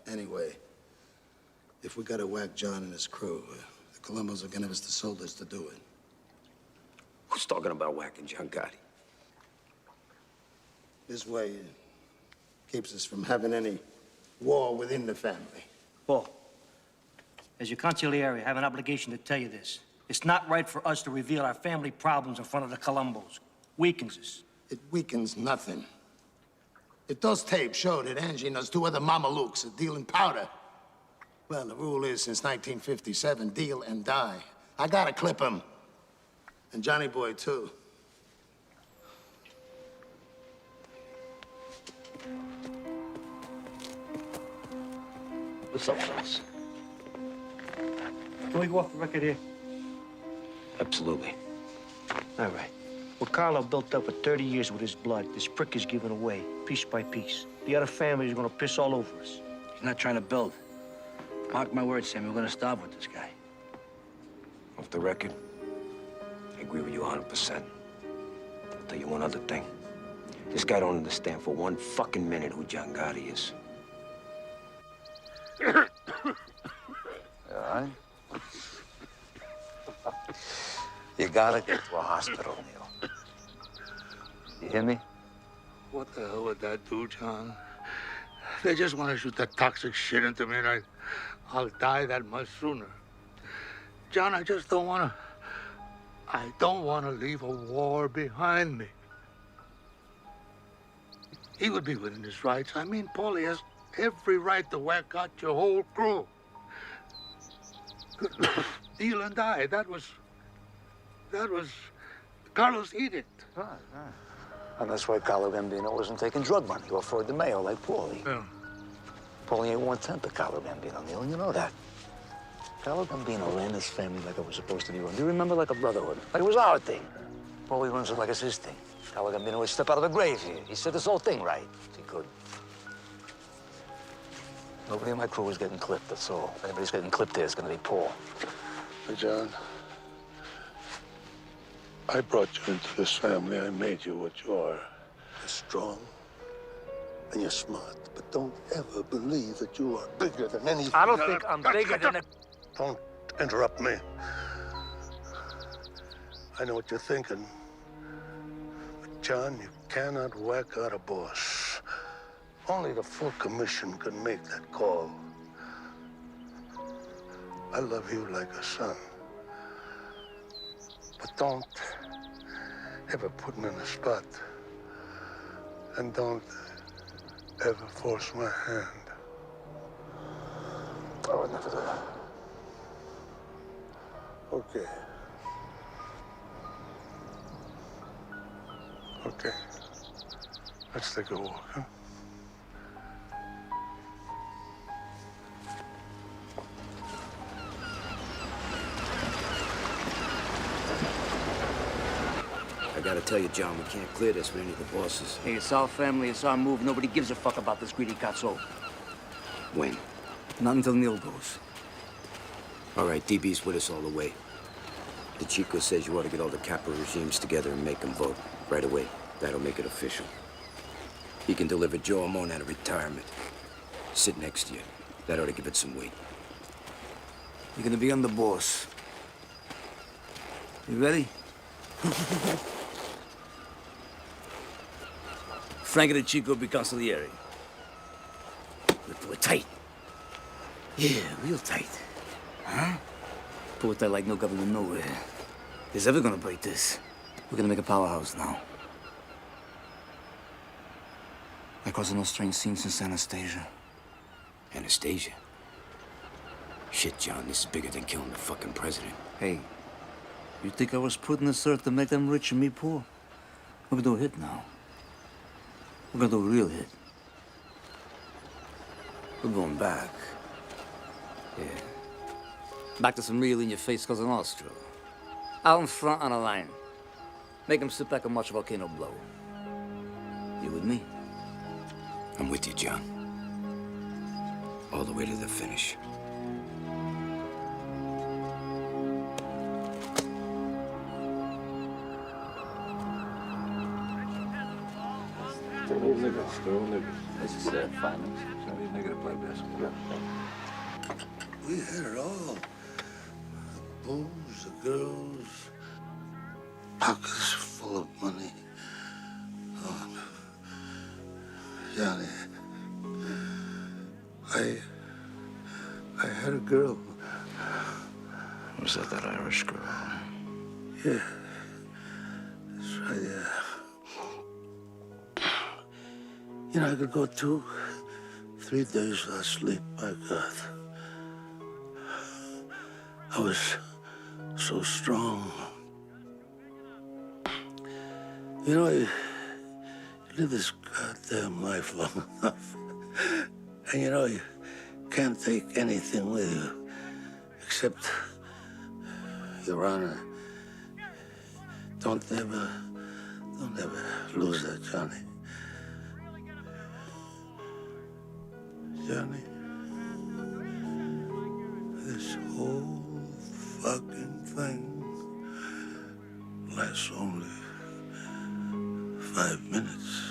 Anyway, if we gotta whack John and his crew, the Columbos are gonna give us the soldiers to do it. Who's talking about whacking John Gotti? This way, it keeps us from having any war within the family. Paul, as your consigliere, I have an obligation to tell you this. It's not right for us to reveal our family problems in front of the Columbos. Weakens us. It weakens nothing. If those tapes show that Angie and those two other mamalukes are dealing powder, well, the rule is since 1957, deal and die. I gotta clip him. And Johnny Boy, too. What's up, fellas? Can we go off the record here? Absolutely. All right. What Carlo built up for 30 years with his blood, this prick is giving away, piece by piece. The other families are gonna piss all over us. He's not trying to build. Mark my words, Sammy, we're gonna starve with this guy. Off the record, I agree with you 100%. I'll tell you one other thing. This guy don't understand for one fucking minute who John Gotti is. You all right? You gotta get to a hospital, Neil. You hear me? What the hell would that do, John? They just want to shoot that toxic shit into me, and I'll die that much sooner. John, I just don't want to... I don't want to leave a war behind me. He would be within his rights. I mean, Paulie has every right to whack out your whole crew. Neil and I, that was Carlos' edict. Right. And that's why Carlo Gambino wasn't taking drug money or Floyd DeMeo like Paulie. Yeah. Paulie ain't one-tenth of Carlo Gambino, Neil, and you know that. Carlo Gambino ran his family like it was supposed to be run. Do you remember, like a brotherhood? Like it was our thing. Paulie runs it like it's his thing. Carlo Gambino would step out of the grave here. He said this whole thing right, if he could. Nobody in my crew is getting clipped, that's all. If anybody's getting clipped there, it's gonna be Paul. Hey, John, I brought you into this family. I made you what you are. You're strong and you're smart, but don't ever believe that you are bigger than anything. I don't think I'm bigger than a... Don't interrupt me. I know what you're thinking. But, John, you cannot whack out a boss. Only the full commission can make that call. I love you like a son. But don't ever put me in a spot. And don't ever force my hand. I would never do that. Okay. Okay. Let's take a walk, huh? I gotta tell you, John, we can't clear this with any of the bosses. Hey, it's our family, it's our move. Nobody gives a fuck about this greedy cazzo. When? Not until Neil goes. All right, DB's with us all the way. The Chico says you ought to get all the capo regimes together and make them vote right away. That'll make it official. He can deliver Joe Amon out of retirement. Sit next to you. That ought to give it some weight. You're gonna be on the boss. You ready? Frank and the Chico be consigliere. We pull it tight. Yeah, real tight. Huh? Pull it tight like no government nowhere. Who's ever gonna break this? We're gonna make a powerhouse now. Like causing no strange scenes since Anastasia. Anastasia? Shit, John, this is bigger than killing the fucking president. Hey, you think I was putting this earth to make them rich and me poor? We're gonna do a hit now. We're gonna do a real hit. We're going back. Yeah. Back to some real in-your-face Cosa Nostra. Out in front on a line. Make them sit back and watch a volcano blow. You with me? I'm with you, John. All the way to the finish. They're all niggas. They're all niggas. This is finals. So these niggas to play basketball. We had it all. The booze, the girls, pockets full of money. Oh, Johnny, I had a girl. Was that Irish girl? Yeah, that's right, yeah. You know, I could go 2, 3 days without sleep, my God. I was so strong. You know, you live this goddamn life long enough. And you know, you can't take anything with you except your honor. Don't ever Don't ever lose that, Johnny. Johnny, this whole fucking thing lasts only 5 minutes.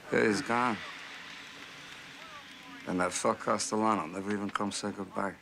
Yeah, he's gone. And that fuck Castellano never even come say goodbye.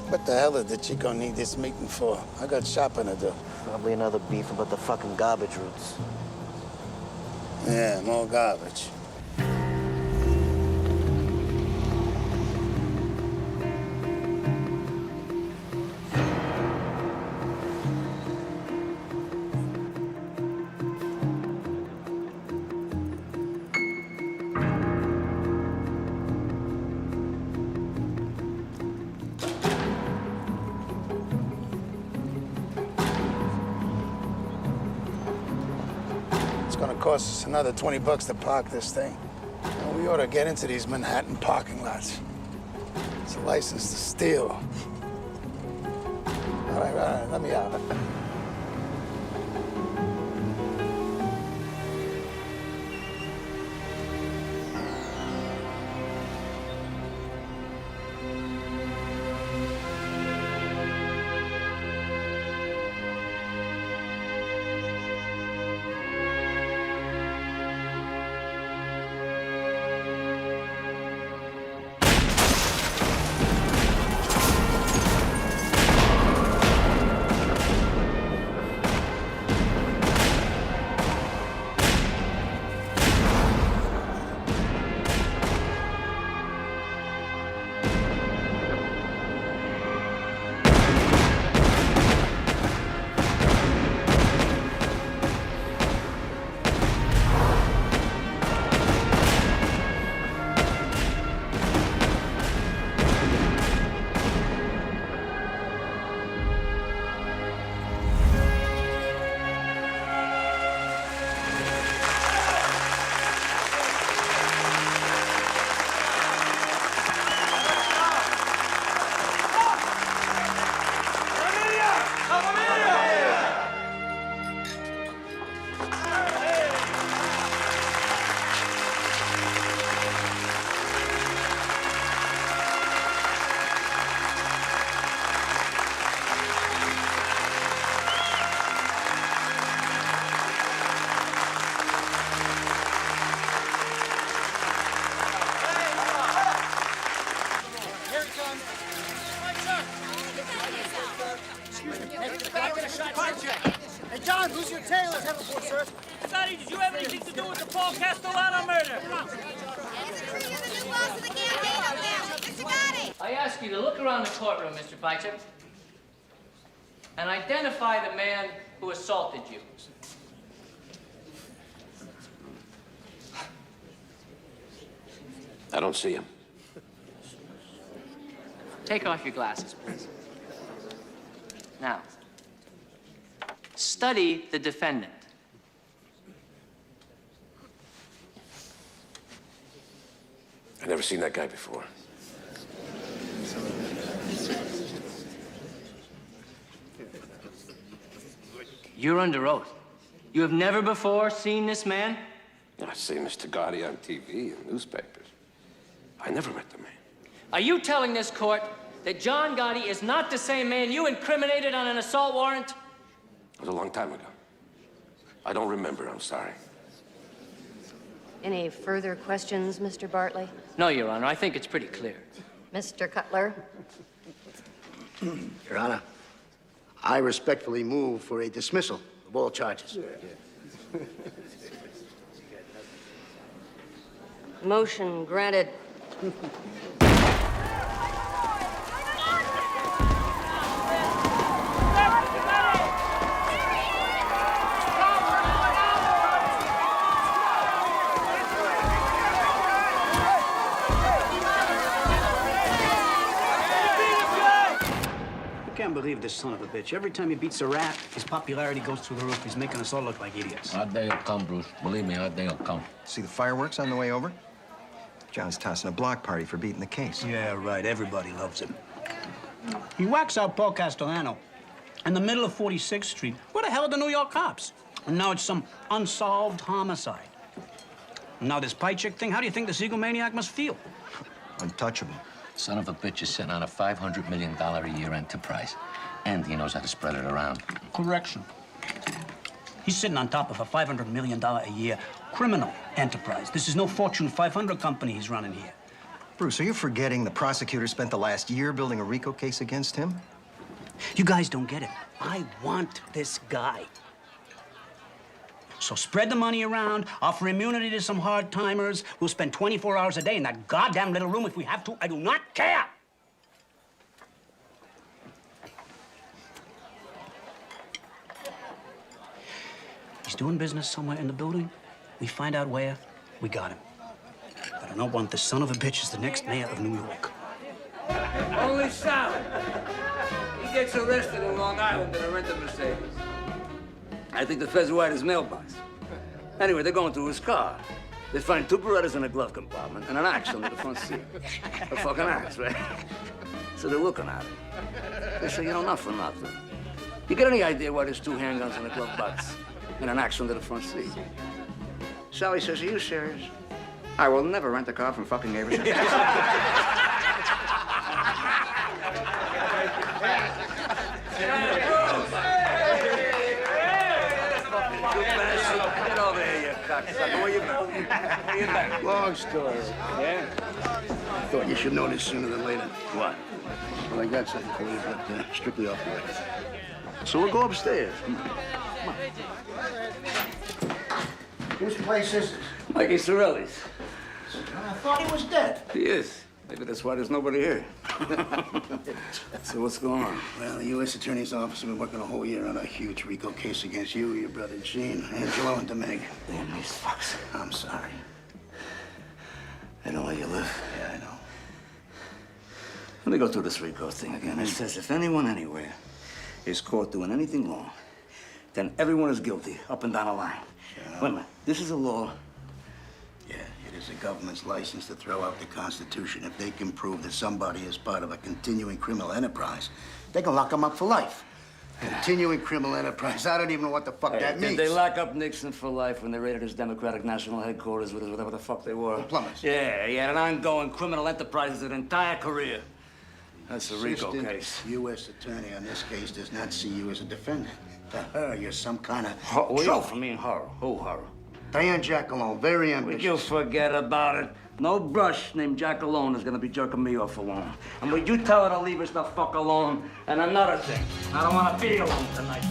What the hell did the Chico need this meeting for? I got shopping to do. Probably another beef about the fucking garbage routes. Yeah, more garbage. It's gonna cost us another $20 to park this thing. Well, we ought to get into these Manhattan parking lots. It's a license to steal. All right, let me out. Hey, John, who's your tailor? Have a boy, sir. Sonny, did you have anything to do with the Paul Castellano murder? I ask you to look around the courtroom, Mr. Pajcik, and identify the man who assaulted you. I don't see him. Take off your glasses, please. Now, study the defendant. I've never seen that guy before. You're under oath. You have never before seen this man? I see Mr. Gotti on TV and newspapers. I never met the man. Are you telling this court that John Gotti is not the same man you incriminated on an assault warrant? It was a long time ago. I don't remember, I'm sorry. Any further questions, Mr. Bartley? No, Your Honor. I think it's pretty clear. Mr. Cutler? Your Honor, I respectfully move for a dismissal of all charges. Motion granted. I can't believe this son of a bitch. Every time he beats a rat, his popularity goes through the roof. He's making us all look like idiots. Our day will come, Bruce. Believe me, our day will come. See the fireworks on the way over? John's tossing a block party for beating the case. Yeah, right. Everybody loves him. He whacks out Paul Castellano in the middle of 46th Street. Where the hell are the New York cops? And now it's some unsolved homicide. And now this pie chick thing, how do you think this egomaniac must feel? Untouchable. Son of a bitch is sitting on a $500 million a year enterprise. And he knows how to spread it around. Correction. He's sitting on top of a $500 million a year criminal enterprise. This is no Fortune 500 company he's running here. Bruce, are you forgetting the prosecutor spent the last year building a RICO case against him? You guys don't get it. I want this guy. So spread the money around, offer immunity to some hard-timers. We'll spend 24 hours a day in that goddamn little room if we have to. I do not care. He's doing business somewhere in the building. We find out where, we got him. But I don't want this son of a bitch as the next mayor of New York. Holy Sal! He gets arrested in Long Island in a rented Mercedes. I think the feds were at his mailbox. Anyway, they're going through his car. They find 2 Berettas in a glove compartment and an axe under the front seat. A fucking axe, right? So they're looking at him. They say, you know, not for nothing. You get any idea why there's 2 handguns in a glove box and an axe under the front seat? Sally says, are you serious? I will never rent a car from fucking Averson. Get over here, you cocksucker. Where you been? Where you been? Long story. Yeah? I thought you should know this sooner than later. What? Well, I got something for you, but strictly off the record. So we'll go upstairs. Come on. Come on. Whose place is this? Mikey Sorelli's. I thought he was dead. He is. Maybe that's why there's nobody here. So what's going on? Well, the U.S. Attorney's Office has been working a whole year on a huge RICO case against you, your brother Gene, Angelo, and Demeg. Damn these fucks. I'm sorry. I know where you live. Yeah, I know. Let me go through this RICO thing again. It says if anyone anywhere is caught doing anything wrong, then everyone is guilty, up and down the line. Yeah. Wait a minute. This is a law. Yeah, it is the government's license to throw out the Constitution. If they can prove that somebody is part of a continuing criminal enterprise, they can lock them up for life. Continuing criminal enterprise. I don't even know what the fuck that means. Did they lock up Nixon for life when they raided his Democratic National Headquarters with whatever the fuck they were? The plumbers. Yeah, he had an ongoing criminal enterprise his entire career. That's a RICO Assistant case. U.S. Attorney on this case does not see you as a defendant. To her, you're some kind of Trophy. I mean horror. Who horror? Diane Jackalone, very ambitious. Would you forget about it? No brush named Jack alone is gonna be jerking me off alone. And would you tell her to leave us the fuck alone? And another thing, I don't wanna be alone tonight.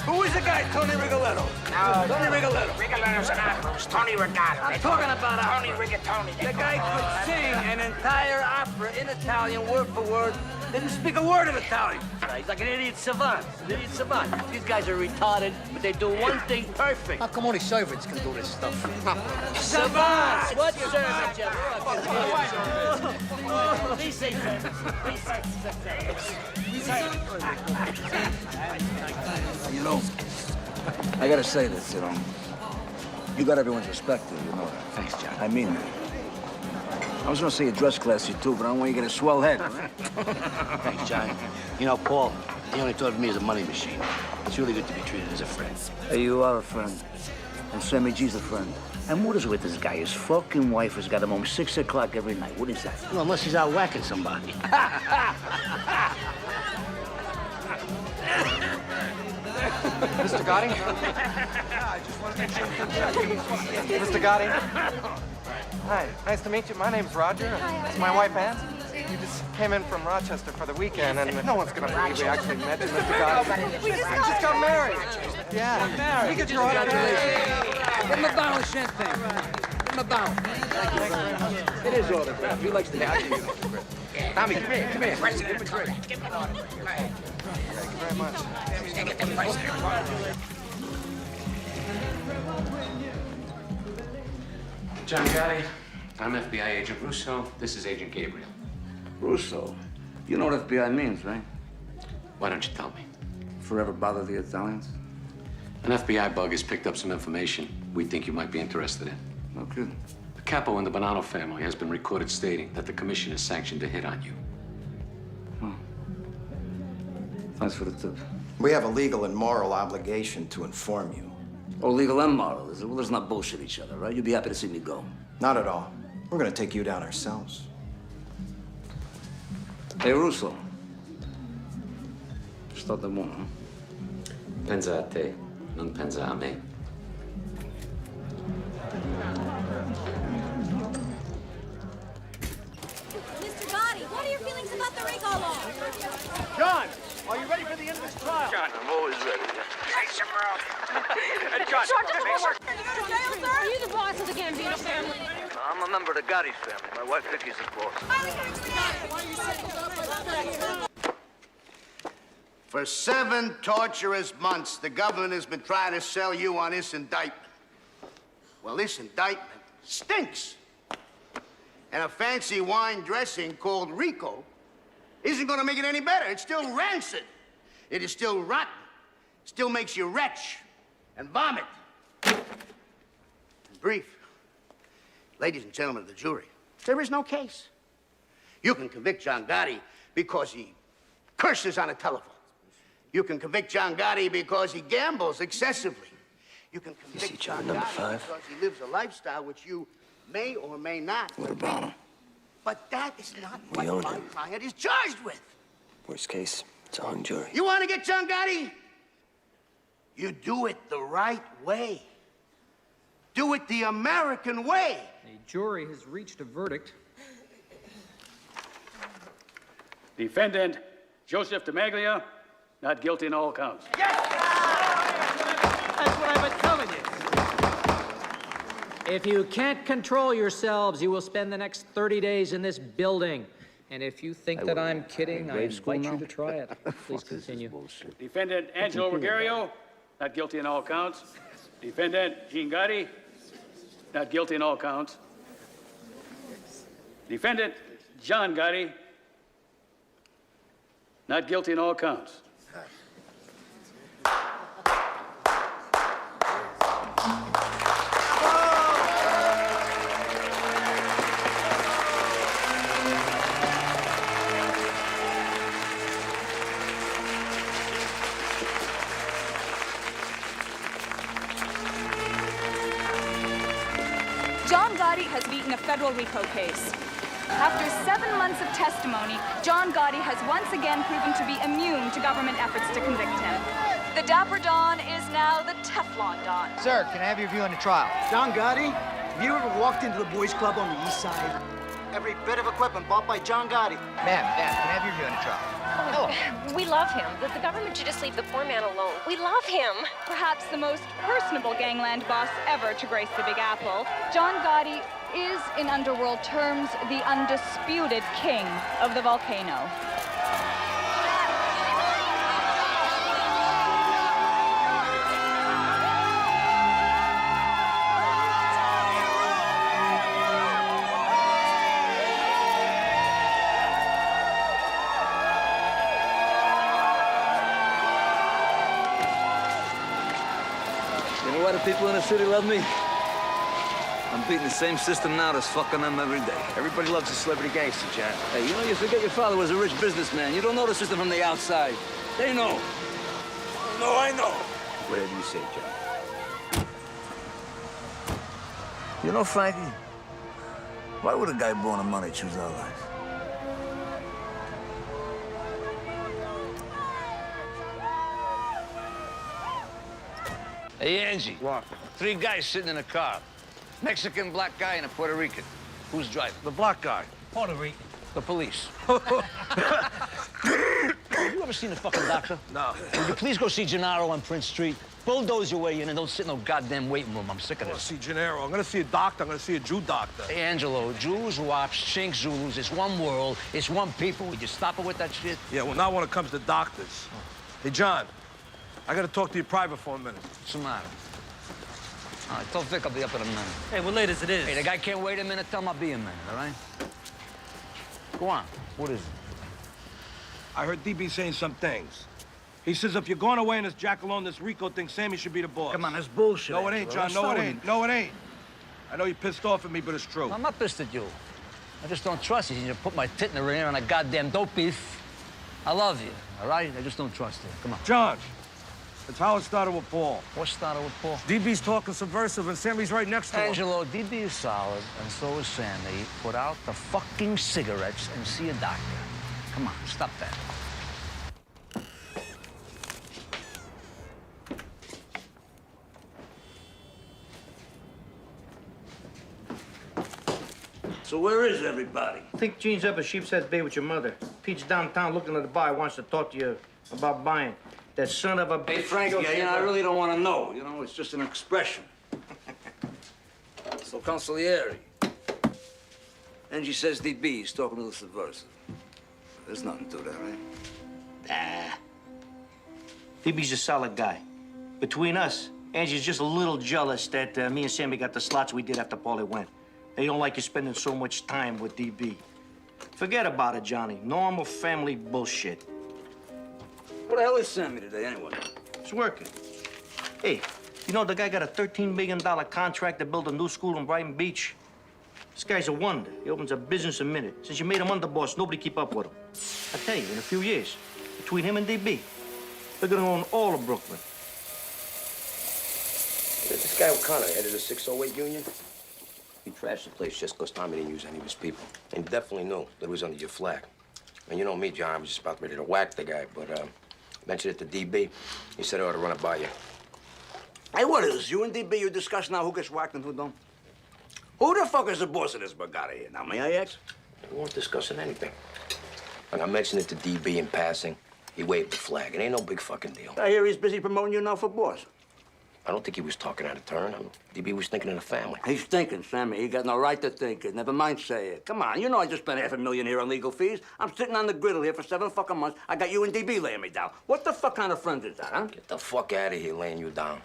Who is the guy, Tony Rigoletto? No, Tony Rigoletto. Rigoletto's an opera. It's Tony Rigato. I'm talking about Tony opera. Rigatoni. The guy could sing an entire opera in Italian, word for word. Didn't speak a word of Italian. He's like an idiot savant. An idiot savant. These guys are retarded, but they do one thing perfect. How come only servants can do this stuff? Savants! What servants, you fucking These things. You know, I gotta say this, you know. You got everyone's respect, you know that. Thanks, John. I mean that. I was gonna say you dress classy too, but I don't want you to get a swell head. Thanks, John. You know, Paul, He only thought of me as a money machine. It's really good to be treated as a friend. Hey, you are a friend. And Sammy G's a friend. And what is with this guy? His fucking wife has got him home 6 o'clock every night. What is that? Well, unless he's out whacking somebody. Mr. Gotti? Mr. Gotti? Hi, nice to meet you. My name's Roger. It's my wife, Ann. You just came in from Rochester for the weekend, and no one's gonna believe we actually met you, Mr. Gotti. We just got married. Yeah. We get your autograph. Give him a bottle of champagne. Give him a bottle. Thank you very much. It is autograph. He likes to have it. Tommy, come here. Give him a drink. Thank you very much. John Gotti, I'm FBI Agent Russo. This is Agent Gabriel. Russo, you know what FBI means, right? Why don't you tell me? Forever bother the Italians? An FBI bug has picked up some information we think you might be interested in. No kidding. The capo in the Bonanno family has been recorded stating that the commission has sanctioned a hit on you. Thanks for the tip. We have a legal and moral obligation to inform you. Oh, legal and moral, is it? Well, let's not bullshit each other, right? You'd be happy to see me go. Not at all. We're gonna take you down ourselves. Hey, Russo. Sto da buono, Pensa a te, non pensa a me. Mr. Gotti, what are your feelings about the RICO law? John, are you ready for the end of this trial? John, I'm always ready. Take some room. Hey, John, Are you the boss of the Gambino family? I'm a member of the Gotti family. My wife Vicky's the boss. For 7 torturous months, the government has been trying to sell you on this indictment. Well, this indictment stinks. And a fancy wine dressing called Rico isn't gonna make it any better. It's still rancid. It is still rotten. Still makes you retch and vomit. In brief, ladies and gentlemen of the jury, there is no case. You can convict John Gotti because he curses on a telephone. You can convict John Gotti because he gambles excessively. You can convict John Gotti because he lives a lifestyle which you may or may not. What about him? But that is not We own what my him. client is charged with. Worst case, it's a hung jury. You want to get John Gotti? You do it the right way. Do it the American way. The jury has reached a verdict. Defendant Joseph DeMaglia, not guilty in all counts. That's what I've been telling you. If you can't control yourselves, you will spend the next 30 days in this building. And if you think that I'm kidding, I invite you to try it. Please continue. Defendant Angelo Ruggiero, not guilty in all counts. Defendant Gene Gotti, not guilty in all counts. Defendant John Gotti, not guilty in all counts. John Gotti has beaten a federal RICO case. After 7 months of testimony, John Gotti has once again proven to be immune to government efforts to convict him. The Dapper Don is now the Teflon Don. Sir, can I have your view on the trial? John Gotti, have you ever walked into the boys' club on the east side? Every bit of equipment bought by John Gotti. Ma'am, can I have your view on the trial? We love him. The government should just leave the poor man alone. We love him. Perhaps the most personable gangland boss ever to grace the Big Apple, John Gotti is, in underworld terms, the undisputed king of the volcano. You know why the people in the city love me? I'm beating the same system now that's fucking them every day. Everybody loves a celebrity gangster, John. Hey, you know, you forget your father was a rich businessman. You don't know the system from the outside. They know. No, I know. Whatever you say, John. You know, Frankie, why would a guy born of money choose our life? Hey, Angie. What? 3 guys sitting in a car. Mexican, black guy, and a Puerto Rican. Who's driving? The black guy. Puerto Rican. The police. Have you ever seen a fucking doctor? No. Would you please go see Gennaro on Prince Street? Bulldoze your way in and don't sit in no goddamn waiting room. I'm sick of I this. see Gennaro. I'm gonna see a doctor. I'm gonna see a Jew doctor. Hey, Angelo, Jews, Wops, Chinks, Zulus, it's one world, it's one people. Would you stop it with that shit? Yeah, well, not when it comes to doctors. Hey, John, I gotta talk to you private for a minute. What's the matter? All right, tell Vic I'll be up in a minute. Hey, we're late as it is. Hey, the guy can't wait a minute. Tell him I'll be a minute, all right? Go on. What is it? I heard DB saying some things. He says if you're going away in this Jackalope, this Rico thing, Sammy should be the boss. Come on, that's bullshit. No, it ain't, John. No, it ain't. No, it ain't. I know you're pissed off at me, but it's true. I'm not pissed at you. I just don't trust you. You put my tit in the ring on a goddamn dope beef. I love you, all right? I just don't trust you. Come on. John, it's how it started with Paul. What started with Paul? DB's talking subversive, and Sammy's right next to him. Angelo, DB is solid, and so is Sammy. Put out the fucking cigarettes and see a doctor. Come on, stop that. So where is everybody? I think Gene's up at Sheepshead Bay with your mother. Pete's downtown looking at the bar, wants to talk to you about buying. That son of a... Hey, Frankie, I really don't want to know. You know, it's just an expression. So, consigliere. Angie says DB, he's talking to the subversive. There's nothing to that, right? Nah. DB's a solid guy. Between us, Angie's just a little jealous that me and Sammy got the slots we did after Paulie went. They don't like you spending so much time with DB. Forget about it, Johnny. Normal family bullshit. What the hell is Sammy today, anyway? It's working. Hey, you know the guy got a $13 million contract to build a new school in Brighton Beach? This guy's a wonder. He opens a business a minute. Since you made him underboss, nobody keep up with him. I tell you, in a few years, between him and DB, they're gonna own all of Brooklyn. This guy O'Connor headed the 608 Union. He trashed the place just because Tommy didn't use any of his people. And he definitely knew that it was under your flag. And you know me, John, I was just about ready to whack the guy, but mentioned it to DB. He said I ought to run it by you. Hey, what is this? You and DB, you discuss now who gets whacked and who don't? Who the fuck is the boss of this Bugatti here? Now, may I ask? We weren't discussing anything. When I mentioned it to DB in passing, he waved the flag. It ain't no big fucking deal. I hear he's busy promoting you now for boss. I don't think he was talking out of turn. DB was thinking of the family. He's thinking, Sammy. He got no right to think it. Never mind say it. Come on, you know I just spent $500,000 here on legal fees. I'm sitting on the griddle here for 7 fucking months. I got you and DB laying me down. What the fuck kind of friend is that, huh? Get the fuck out of here laying you down.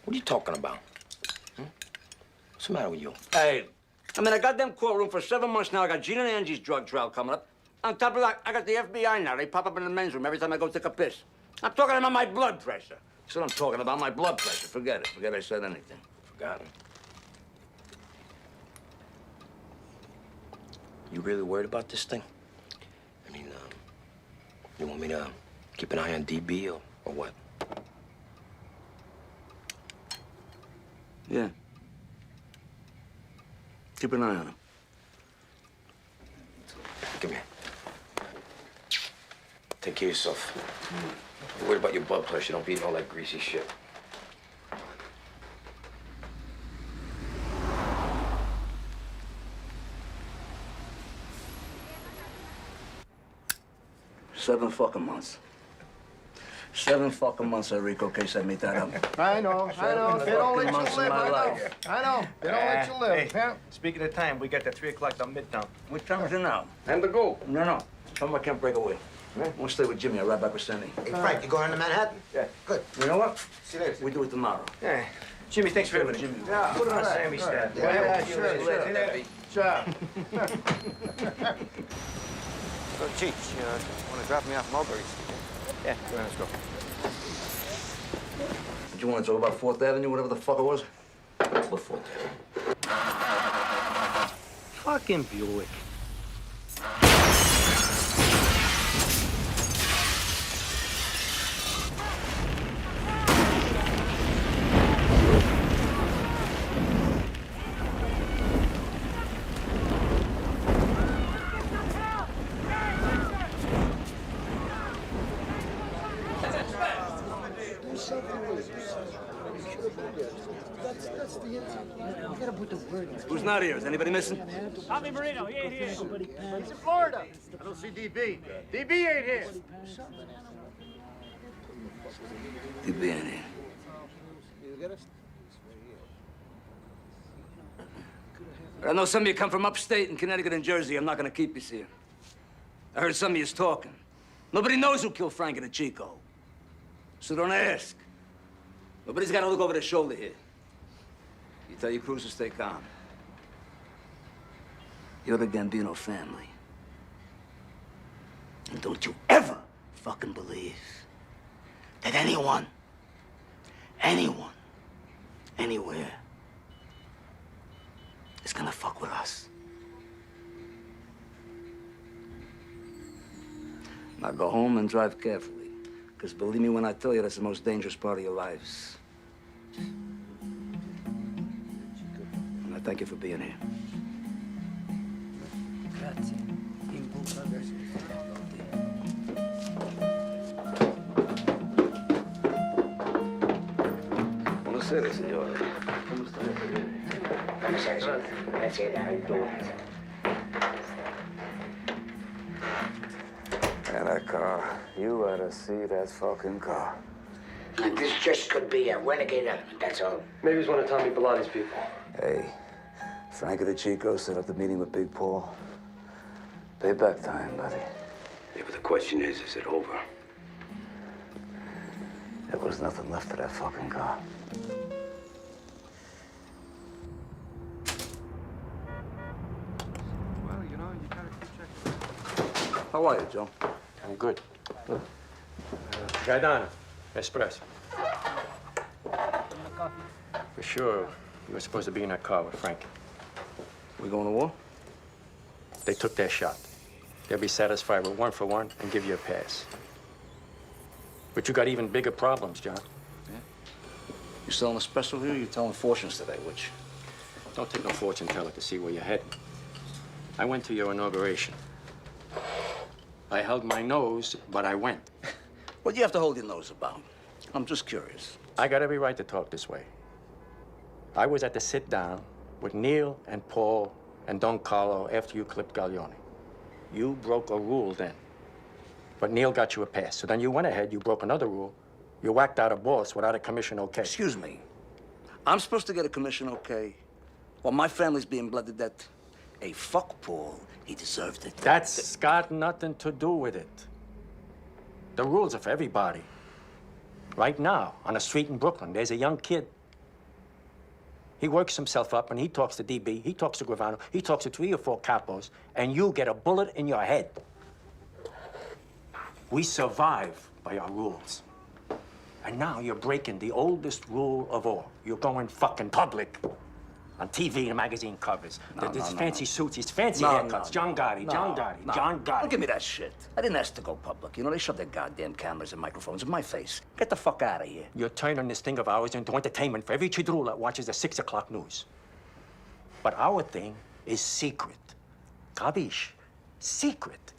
What are you talking about? What's the matter with you? Hey, I'm in a goddamn courtroom for 7 months now. I got Gene and Angie's drug trial coming up. On top of that, I got the FBI now. They pop up in the men's room every time I go take a piss. I'm talking about my blood pressure. That's what I'm talking about, my blood pressure. Forget it. Forget I said anything. Forgotten. You really worried about this thing? I mean, you want me to keep an eye on DB or what? Yeah. Keep an eye on him. Come here. Take care of yourself. You're worried about your blood pressure. Don't be eating all that greasy shit. Seven fucking months. 7 fucking months, Rico case I made that up. I know. They don't let you months of live. my I know. life. I know. They don't let you live. Hey, Yeah. speaking of time, we got that 3 o'clock down Midtown. What time is it now? And to go. No. Tell him I can't break away. We'll stay with Jimmy. I'll ride back with Sandy. Hey, Frank, you going to Manhattan? Yeah. Good. You know what? See you later. We do it tomorrow. Yeah. Jimmy, thanks for everything. Jimmy. Yeah, Put it on all right, Sammy's all right. tab. Yeah, sure. See you later. Ciao. So, Chief, you want to drop me off Mulberry? Yeah, go ahead, let's go. Did you want to talk about 4th Avenue, whatever the fuck it was? What 4th Avenue? Fucking Buick. Who's not here? Is anybody missing? Tommy Marino, he ain't here. He's in Florida. I don't see DB. DB ain't here. DB ain't here. I know some of you come from upstate in Connecticut and Jersey. I'm not gonna keep you here. I heard some of you's talking. Nobody knows who killed Frankie the Chico. So don't ask. Nobody's gotta look over their shoulder here. You tell your crews to stay calm. You're the Gambino family. And don't you ever fucking believe that anyone, anywhere, is gonna fuck with us. Now go home and drive carefully, because believe me when I tell you, that's the most dangerous part of your lives. And I thank you for being here. Buonasera, signore. Come state? And that car, you ought to see that fucking car. And this just could be a renegade element, that's all. Maybe he's one of Tommy Bellatti's people. Hey, Frankie the Chico set up the meeting with Big Paul. Payback time, buddy. Yeah, but the question is it over? There was nothing left of that fucking car. Well, you know, you gotta keep checking. How are you, Joe? I'm good. Gaetano, espresso. For sure, you were supposed to be in that car with Frankie. We going to war? They took their shot. They'll be satisfied with 1 for 1 and give you a pass. But you got even bigger problems, John. Yeah? You selling espresso here or you telling fortunes today, which? Don't take no fortune teller to see where you're heading. I went to your inauguration. I held my nose, but I went. What do you have to hold your nose about? I'm just curious. I got every right to talk this way. I was at the sit-down with Neil and Paul and Don Carlo after you clipped Gaglione. You broke a rule then. But Neil got you a pass. So then you went ahead, you broke another rule. You whacked out a boss without a commission okay. Excuse me. I'm supposed to get a commission okay while my family's being bled to death? Hey, fuck Paul. He deserved it. That's got nothing to do with it. The rules are for everybody. Right now, on a street in Brooklyn, there's a young kid. He works himself up and he talks to DB, he talks to Gravano, he talks to 3 or 4 capos, and you get a bullet in your head. We survive by our rules. And now you're breaking the oldest rule of all. You're going fucking public. On TV and magazine covers. These fancy suits, these fancy haircuts. John Gotti, John Gotti. Don't give me that shit. I didn't ask to go public. You know, they shove their goddamn cameras and microphones in my face. Get the fuck out of here. You're turning this thing of ours into entertainment for every chidrula that watches the 6 o'clock news. But our thing is secret. Kabish? Secret.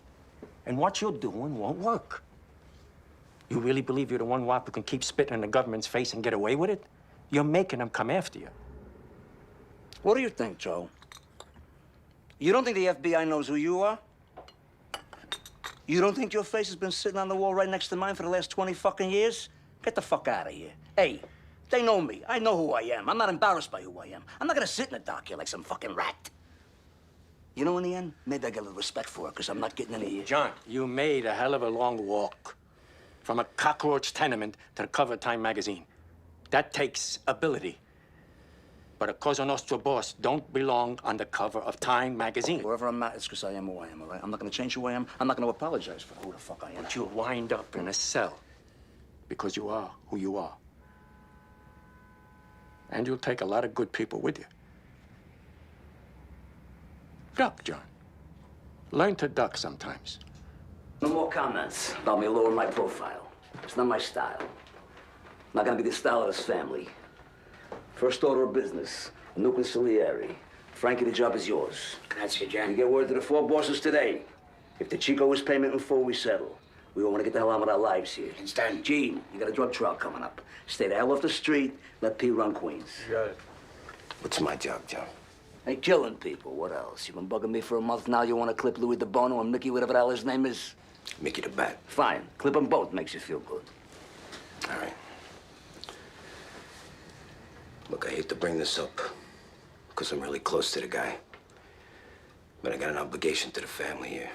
And what you're doing won't work. You really believe you're the one wop who can keep spitting in the government's face and get away with it? You're making them come after you. What do you think, Joe? You don't think the FBI knows who you are? You don't think your face has been sitting on the wall right next to mine for the last 20 fucking years? Get the fuck out of here. Hey, they know me. I know who I am. I'm not embarrassed by who I am. I'm not gonna sit in the dock here like some fucking rat. You know, in the end, maybe I get a little respect for it, because I'm not getting any... John, you made a hell of a long walk from a cockroach tenement to the cover of Time magazine. That takes ability. But a Cosa Nostra boss don't belong on the cover of Time magazine. Wherever I'm at, it's because I am who I am, all right? I'm not gonna change who I am. I'm not gonna apologize for who the fuck I am. But you'll wind up in a cell because you are who you are. And you'll take a lot of good people with you. Duck, John. Learn to duck sometimes. No more comments about me lowering my profile. It's not my style. Not gonna be the style of this family. First order of business, a new consigliere. Frankie, the job is yours. Grazie, John. You get word to the 4 bosses today. If the Chico is payment in full, we settle. We all want to get the hell on with our lives here. Understand? Gene, you got a drug trial coming up. Stay the hell off the street. Let P run Queens. Got it. What's my job, John? Hey, killing people. What else? You've been bugging me for a month now. You want to clip Louis DeBono and Mickey, whatever the hell his name is? Mickey the Bat. Fine. Clip them both. Makes you feel good. All right. Look, I hate to bring this up, because I'm really close to the guy. But I got an obligation to the family here.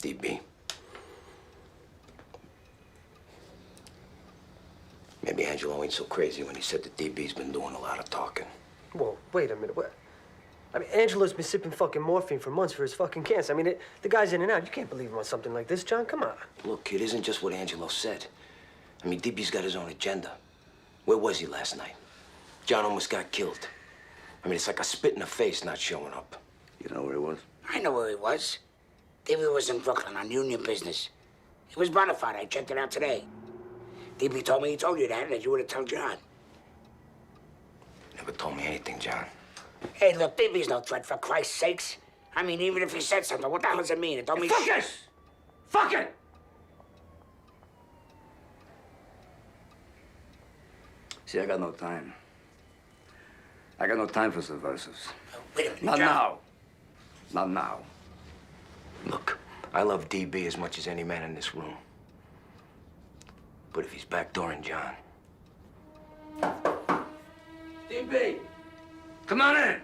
DB. Maybe Angelo ain't so crazy when he said that DB's been doing a lot of talking. Whoa, wait a minute. What? I mean, Angelo's been sipping fucking morphine for months for his fucking cancer. I mean, the guy's in and out. You can't believe him on something like this, John. Come on. Look, it isn't just what Angelo said. I mean, DB's got his own agenda. Where was he last night? John almost got killed. I mean, it's like a spit in the face not showing up. You know where he was? I know where he was. DB was in Brooklyn on union business. He was bona fide. I checked it out today. DB told me he told you that, and that you would have told John. Never told me anything, John. Hey, look, DB's no threat, for Christ's sakes. I mean, even if he said something, what the hell does it mean? It don't mean Fuck shit. it! Fuck it! See, I got no time. I got no time for subversives. Wait a minute, Not John. now. Not now. Look, I love DB as much as any man in this room. But if he's backdooring John... DB! Come on in!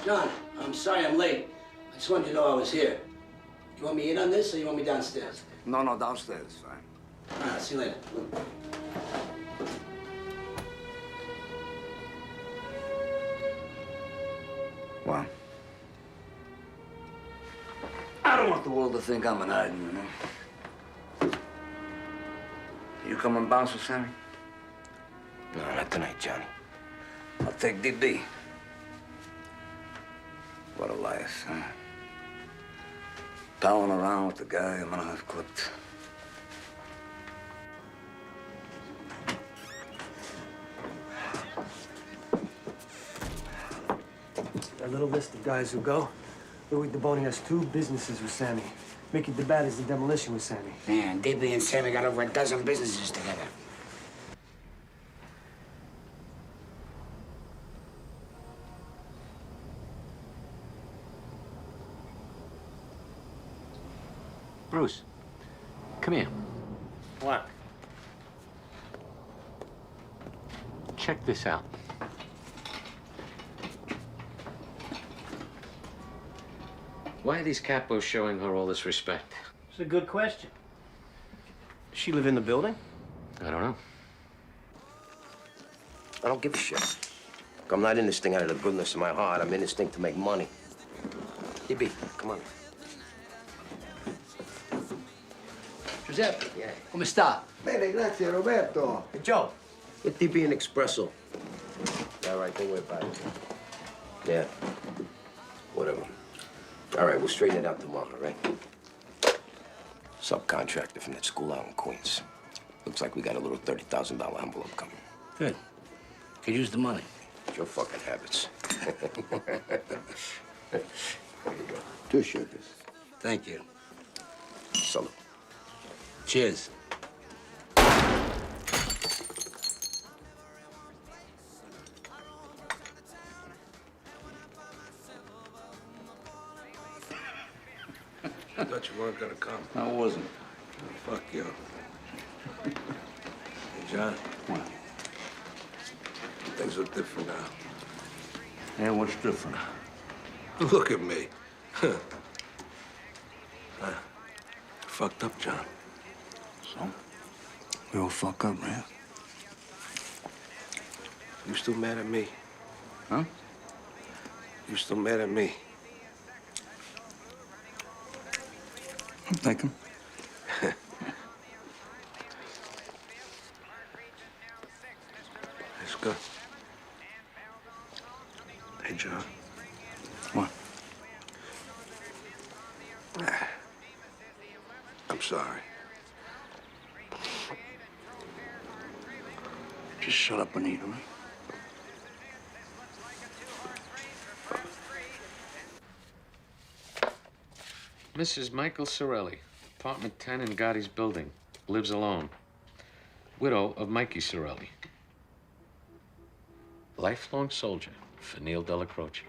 John, I'm sorry I'm late. I just wanted you to know I was here. You want me in on this, or you want me downstairs? No, downstairs, fine. All right, see you later. Well, I don't want the world to think I'm an item, you know? You come and bounce with Sammy? No, not tonight, Johnny. I'll take DB. What a life, huh? Toweling around with the guy I'm gonna have clipped. A little list of guys who go. Louis DeBoni has 2 businesses with Sammy. Mickey the Bat is the demolition with Sammy. Man, DB and Sammy got over a dozen businesses together. Bruce, come here. What? Check this out. Why are these capos showing her all this respect? It's a good question. Does she live in the building? I don't know. I don't give a shit. Look, I'm not in this thing out of the goodness of my heart. I'm in this thing to make money. DB, come on. Giuseppe, come sta? Bene, grazie, Roberto. Hey, Joe. Get DB an espresso. Yeah, all right, don't worry about it. Yeah. Whatever. All right, we'll straighten it out tomorrow, all right? Subcontractor from that school out in Queens. Looks like we got a little $30,000 envelope coming. Good. Could use the money. It's your fucking habits. There you go. 2 sugars. Thank you. Salute. Cheers. I thought you weren't gonna come. I wasn't. Fuck you. Hey, John. What? Things look different now. Yeah, what's different? Look at me. Fucked up, John. So? We all fuck up, man. You still mad at me? Huh? You still mad at me? I'm thinking. It's good. Hey, John. What? I'm sorry. Just shut up and eat, all right? Mrs. Michael Sorelli, apartment 10 in Gotti's building. Lives alone. Widow of Mikey Sorelli. Lifelong soldier for Neil Della Croce.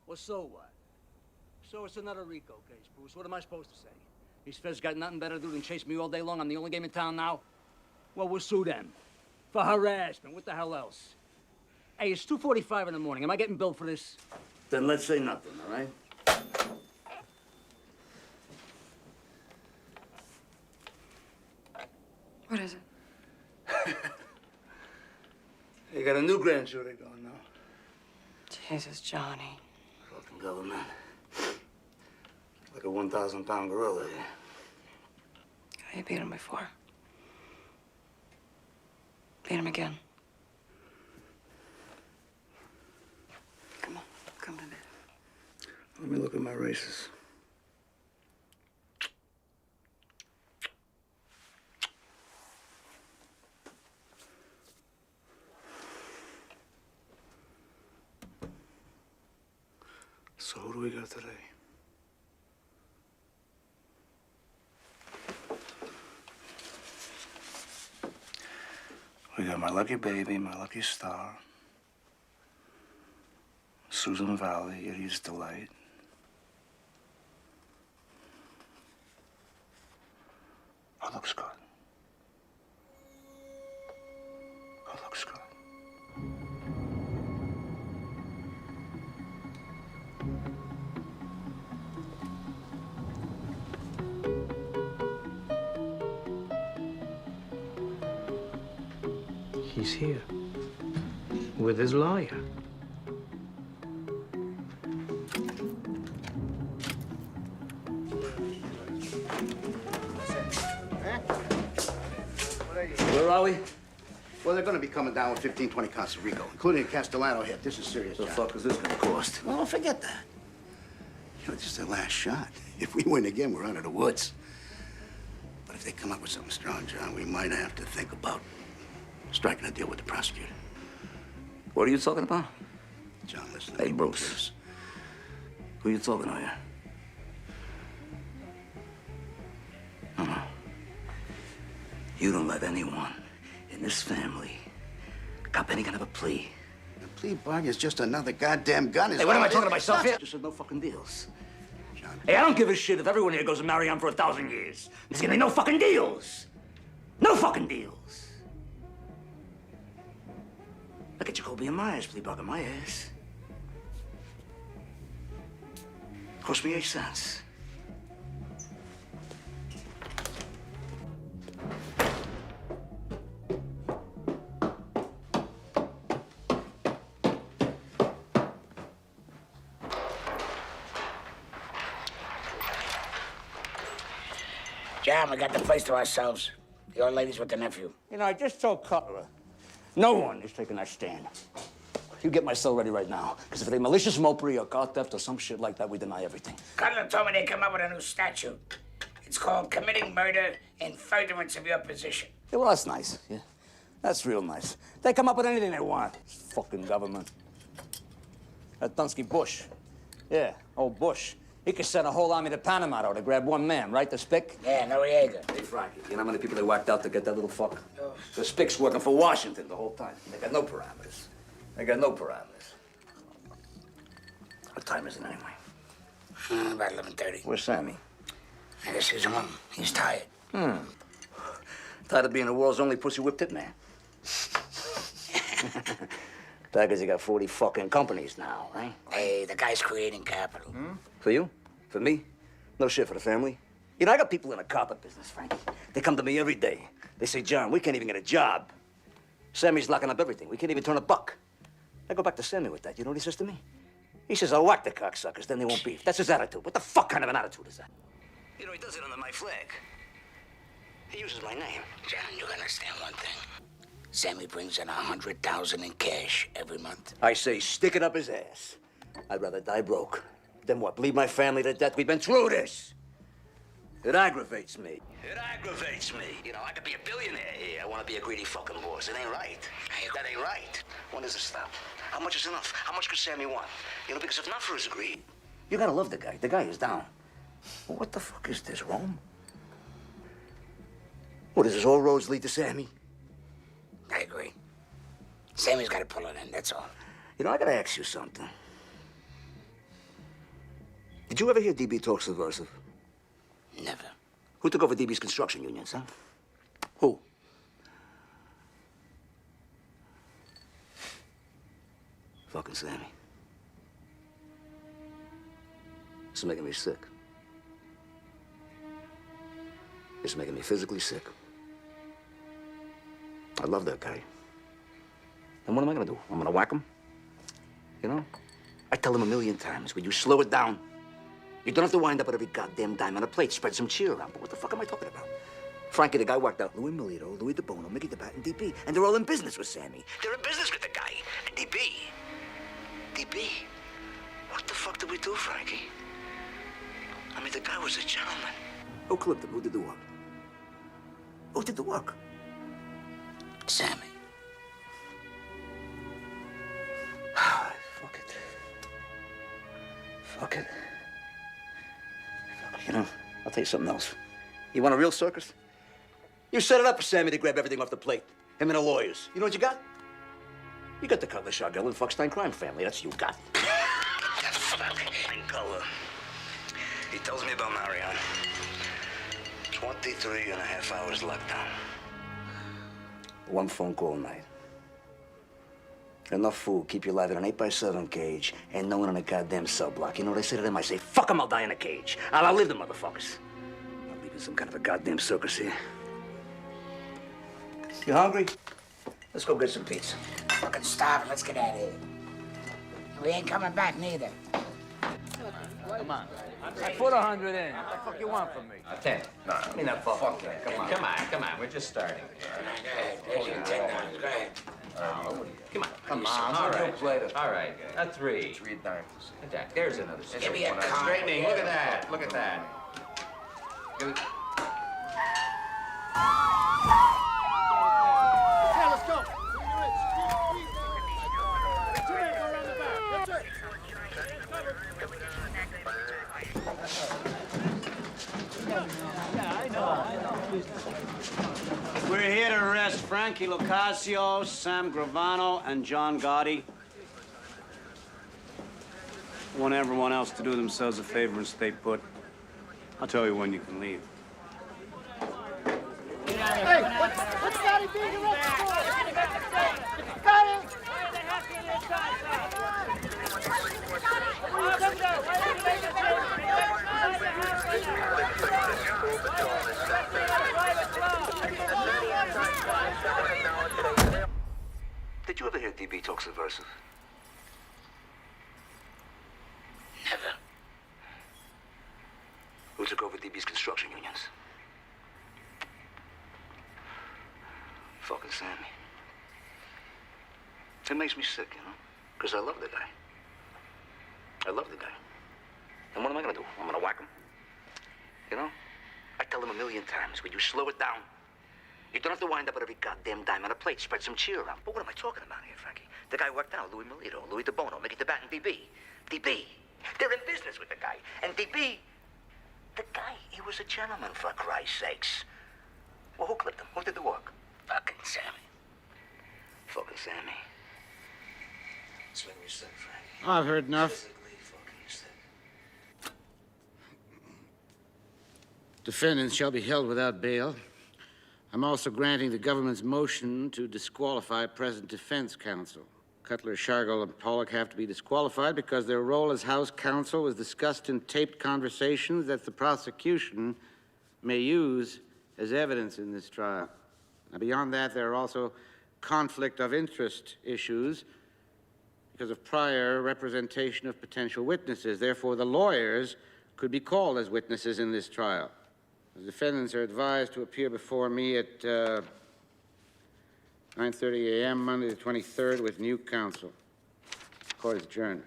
Well, so what? So it's another RICO case, Bruce. What am I supposed to say? These feds got nothing better to do than chase me all day long. I'm the only game in town now. Well, we'll sue them. For harassment. What the hell else? Hey, it's 2:45 in the morning. Am I getting billed for this? Then let's say nothing, all right? What is it? You got a new grand jury going now. Jesus, Johnny. Fucking government. Like a 1,000-pound gorilla here. You beat him before. Beat him again. Come on, come to bed. Let me look at my races. So who do we got today? We got my lucky baby, my lucky star, Susan Valley, Idiot's Delight. That looks good. That looks good. He's here with his lawyer. Where are we? Well, they're going to be coming down with 15, 20 counts of RICO, including a Castellano hit. This is serious. What the fuck is this going to cost? Well, forget that. You know, this is their last shot. If we win again, we're out of the woods. But if they come up with something strong, John, we might have to think about striking a deal with the prosecutor. What are you talking about? John, listen. Hey, Bruce. Who you talking to here? No. You don't let anyone in this family cop any kind of a plea. The plea bargain is just another goddamn gun. Hey, what am I talking to myself here? Just said no fucking deals. John. Hey, I don't give a shit if everyone here goes to marry on for 1,000 years. There's gonna be no fucking deals. No fucking deals. Look at Jacoby and Myers plea bargain my ass. Cost me 8 cents. John, we got the place to ourselves. The old lady's with the nephew. You know, I just told Cutler, no one is taking that stand. You get my cell ready right now, because if they malicious mopery or car theft or some shit like that, we deny everything. Cutler told me they come up with a new statute. It's called committing murder in furtherance of your position. Yeah, well, that's nice. Yeah, that's real nice. They come up with anything they want. This fucking government. That Dunsky Bush. Yeah, old Bush. He could send a whole army to Panama to grab one man, right? The Spick? Yeah, Noriega. Hey, Frankie, you know how many people they whacked out to get that little fuck? Oh. The Spick's working for Washington the whole time. They got no parameters. They got no parameters. What time is it anyway? About 11:30. Where's Sammy? I guess he's home. He's tired. Tired of being the world's only pussy whipped hitman. Because you got 40 fucking companies now, right? Hey, the guy's creating capital. For you? For me? No shit for the family. You know, I got people in the carpet business, Frankie. They come to me every day. They say, John, we can't even get a job. Sammy's locking up everything. We can't even turn a buck. I go back to Sammy with that. You know what he says to me? He says, I'll whack the cocksuckers, then they won't beef. That's his attitude. What the fuck kind of an attitude is that? You know, he does it under my flag. He uses my name. John, you understand one thing. Sammy brings in $100,000 in cash every month. I say, stick it up his ass. I'd rather die broke than what? Bleed my family to death? We've been through this. It aggravates me. It aggravates me. You know, I could be a billionaire here. I want to be a greedy fucking boss. It ain't right. That ain't right. When does it stop? How much is enough? How much could Sammy want? You know, because if not for his greed, you gotta love the guy. The guy is down. Well, what the fuck is this, Rome? What is this, all roads lead to Sammy? I agree. Sammy's got to pull it in, that's all. You know, I gotta ask you something. Did you ever hear DB talk subversive? Never. Who took over DB's construction unions, huh? Who? Fucking Sammy. It's making me sick. It's making me physically sick. I love that guy. And what am I gonna do? I'm gonna whack him? You know? I tell him a million times, will you slow it down? You don't have to wind up with every goddamn dime on a plate. Spread some cheer around. But what the fuck am I talking about? Frankie, the guy whacked out Louis Milito, Louis DeBono, Mickey DeBat, and DB. And they're all in business with Sammy. They're in business with the guy. And DB. What the fuck did we do, Frankie? I mean, the guy was a gentleman. Who clipped him? Who did the work? Who did the work? Sammy. Fuck it. Fuck it. You know, I'll tell you something else. You want a real circus? You set it up for Sammy to grab everything off the plate. Him and the lawyers. You know what you got? You got the Cutler, Chargell, and Fuckstein crime family. That's what you got. Fucking Cutler. He tells me about Marion. 23 and a half hours lockdown. One phone call a night. Enough food, keep you alive in an 8x7 cage, and no one in a goddamn cell block. You know what I say to them? I say, fuck them, I'll die in a cage. I'll outlive the motherfuckers. I'll leave in some kind of a goddamn circus here. You hungry? Let's go get some pizza. Fucking starving, let's get out of here. We ain't coming back neither. Come on. I put 100 in. What the fuck you want from me? 10. No, I mean that fuck that. Come on. Come on. We're just starting. There's your $10. Go ahead. Come on. All right. All right. A 3. 3 dimes. Jack, there's another. Give me a card. Straightening. Look at that. Look at that. Okay, let's go. We're here to arrest Frankie Lucasio, Sam Gravano, and John Gotti. I want everyone else to do themselves a favor and stay put. I'll tell you when you can leave. Hey, what's Gotti being arrested for? Gotti! Did you ever hear DB talk subversive? Never. Who took over DB's construction unions? Fucking Sammy. It makes me sick, you know? Because I love the guy. I love the guy. And what am I gonna do? I'm gonna whack him? You know? I tell him a million times, will you slow it down? You don't have to wind up with every goddamn dime on a plate. Spread some cheer around. But what am I talking about here, Frankie? The guy worked out, Louis Milito, Louis DeBono, Mickey DeBat, and DB. DB. They're in business with the guy. And DB, the guy, he was a gentleman, for Christ's sakes. Well, who clipped him? Who did the work? Fucking Sammy. Fucking Sammy. It's making me sick, Frankie. I've heard enough. Physically fucking sick. Defendants shall be held without bail. I'm also granting the government's motion to disqualify present defense counsel. Cutler, Shargle, and Pollock have to be disqualified because their role as House counsel was discussed in taped conversations that the prosecution may use as evidence in this trial. Now, beyond that, there are also conflict of interest issues because of prior representation of potential witnesses. Therefore, the lawyers could be called as witnesses in this trial. The defendants are advised to appear before me at 9:30 a.m. Monday the 23rd with new counsel. Court is adjourned.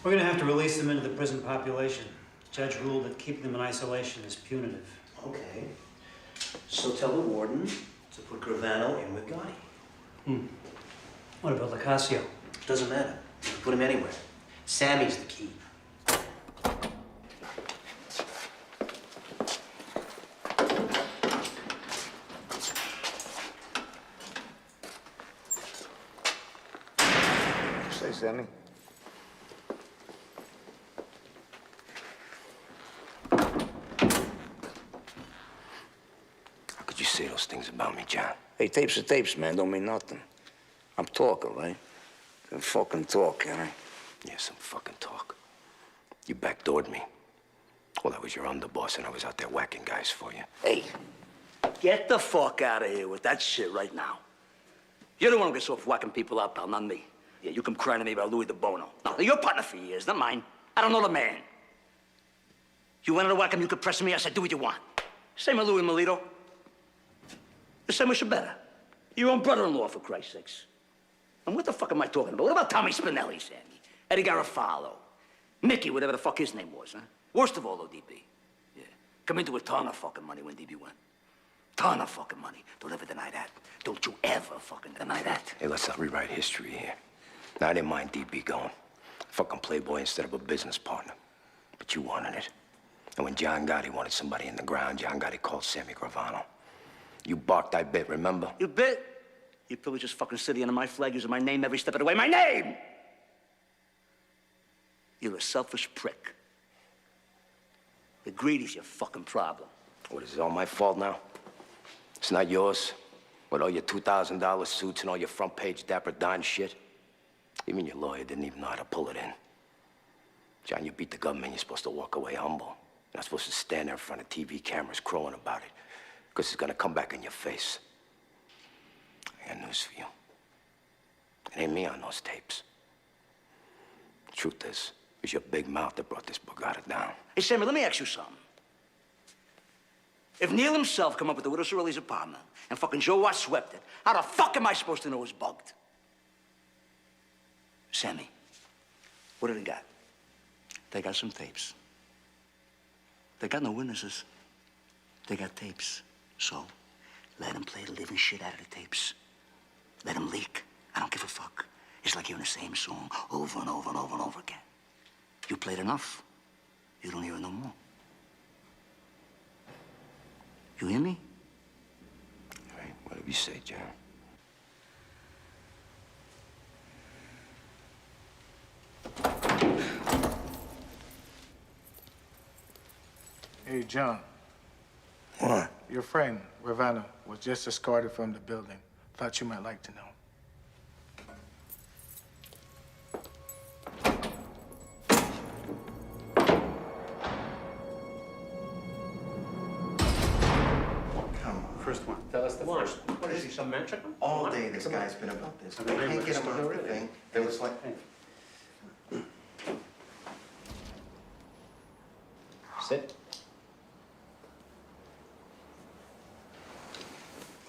We're going to have to release them into the prison population. The judge ruled that keeping them in isolation is punitive. Okay. So tell the warden to put Gravano in with Gotti. What about Lacasio? Doesn't matter. You can put him anywhere. Sammy's the key. Say, Sammy. How could you say those things about me, John? Hey, tapes are tapes, man. Don't mean nothing. I'm talking, right? Can fucking talk, can I? Yeah, some fucking talk. You backdoored me. Well, I was your underboss, and I was out there whacking guys for you. Hey, get the fuck out of here with that shit right now. You're the one who gets off whacking people up, pal, not me. Yeah, you come crying to me about Louis de Bono. No, you're partner for years, not mine. I don't know the man. You wanted to whack him, you could press me. I said, do what you want. Same with Louis Melito. The same with Shabetta. Your own brother-in-law, for Christ's sakes. And what the fuck am I talking about? What about Tommy Spinelli, Sammy? Eddie Garofalo? Mickey, whatever the fuck his name was, huh? Worst of all, though, DB. Yeah. Come into a ton of fucking money when DB went. Ton of fucking money. Don't ever deny that. Don't you ever fucking deny that. Hey, let's not rewrite history here. Now, I didn't mind DB going. Fucking playboy instead of a business partner. But you wanted it. And when John Gotti wanted somebody in the ground, John Gotti called Sammy Gravano. You barked, I bit, remember? You bit? You probably just fucking sitting under my flag using my name every step of the way. My name! You're a selfish prick. The greedy's your fucking problem. What, is it all my fault now? It's not yours? With all your $2,000 suits and all your front-page Dapper Dan shit? Even your lawyer didn't even know how to pull it in. John, you beat the government, you're supposed to walk away humble. You're not supposed to stand there in front of TV cameras crowing about it, because it's gonna come back in your face. I got news for you. It ain't me on those tapes. The truth is, it was your big mouth that brought this bugata down. Hey, Sammy, let me ask you something. If Neil himself come up with the Widow Cirilli's apartment and fucking Joe Watt swept it, how the fuck am I supposed to know it's bugged? Sammy, what do they got? They got some tapes. They got no witnesses. They got tapes. So, let them play the living shit out of the tapes. Let them leak. I don't give a fuck. It's like hearing the same song over and over and over and over again. You played enough, you don't hear it no more. You hear me? All right, whatever you say, John. Hey, John. What? Your friend, Ravana, was just escorted from the building. Thought you might like to know. First one. Tell us the first one. What is he, some man chicken? All day this guy's been about this. I can't get him off the thing. It was like... Sit.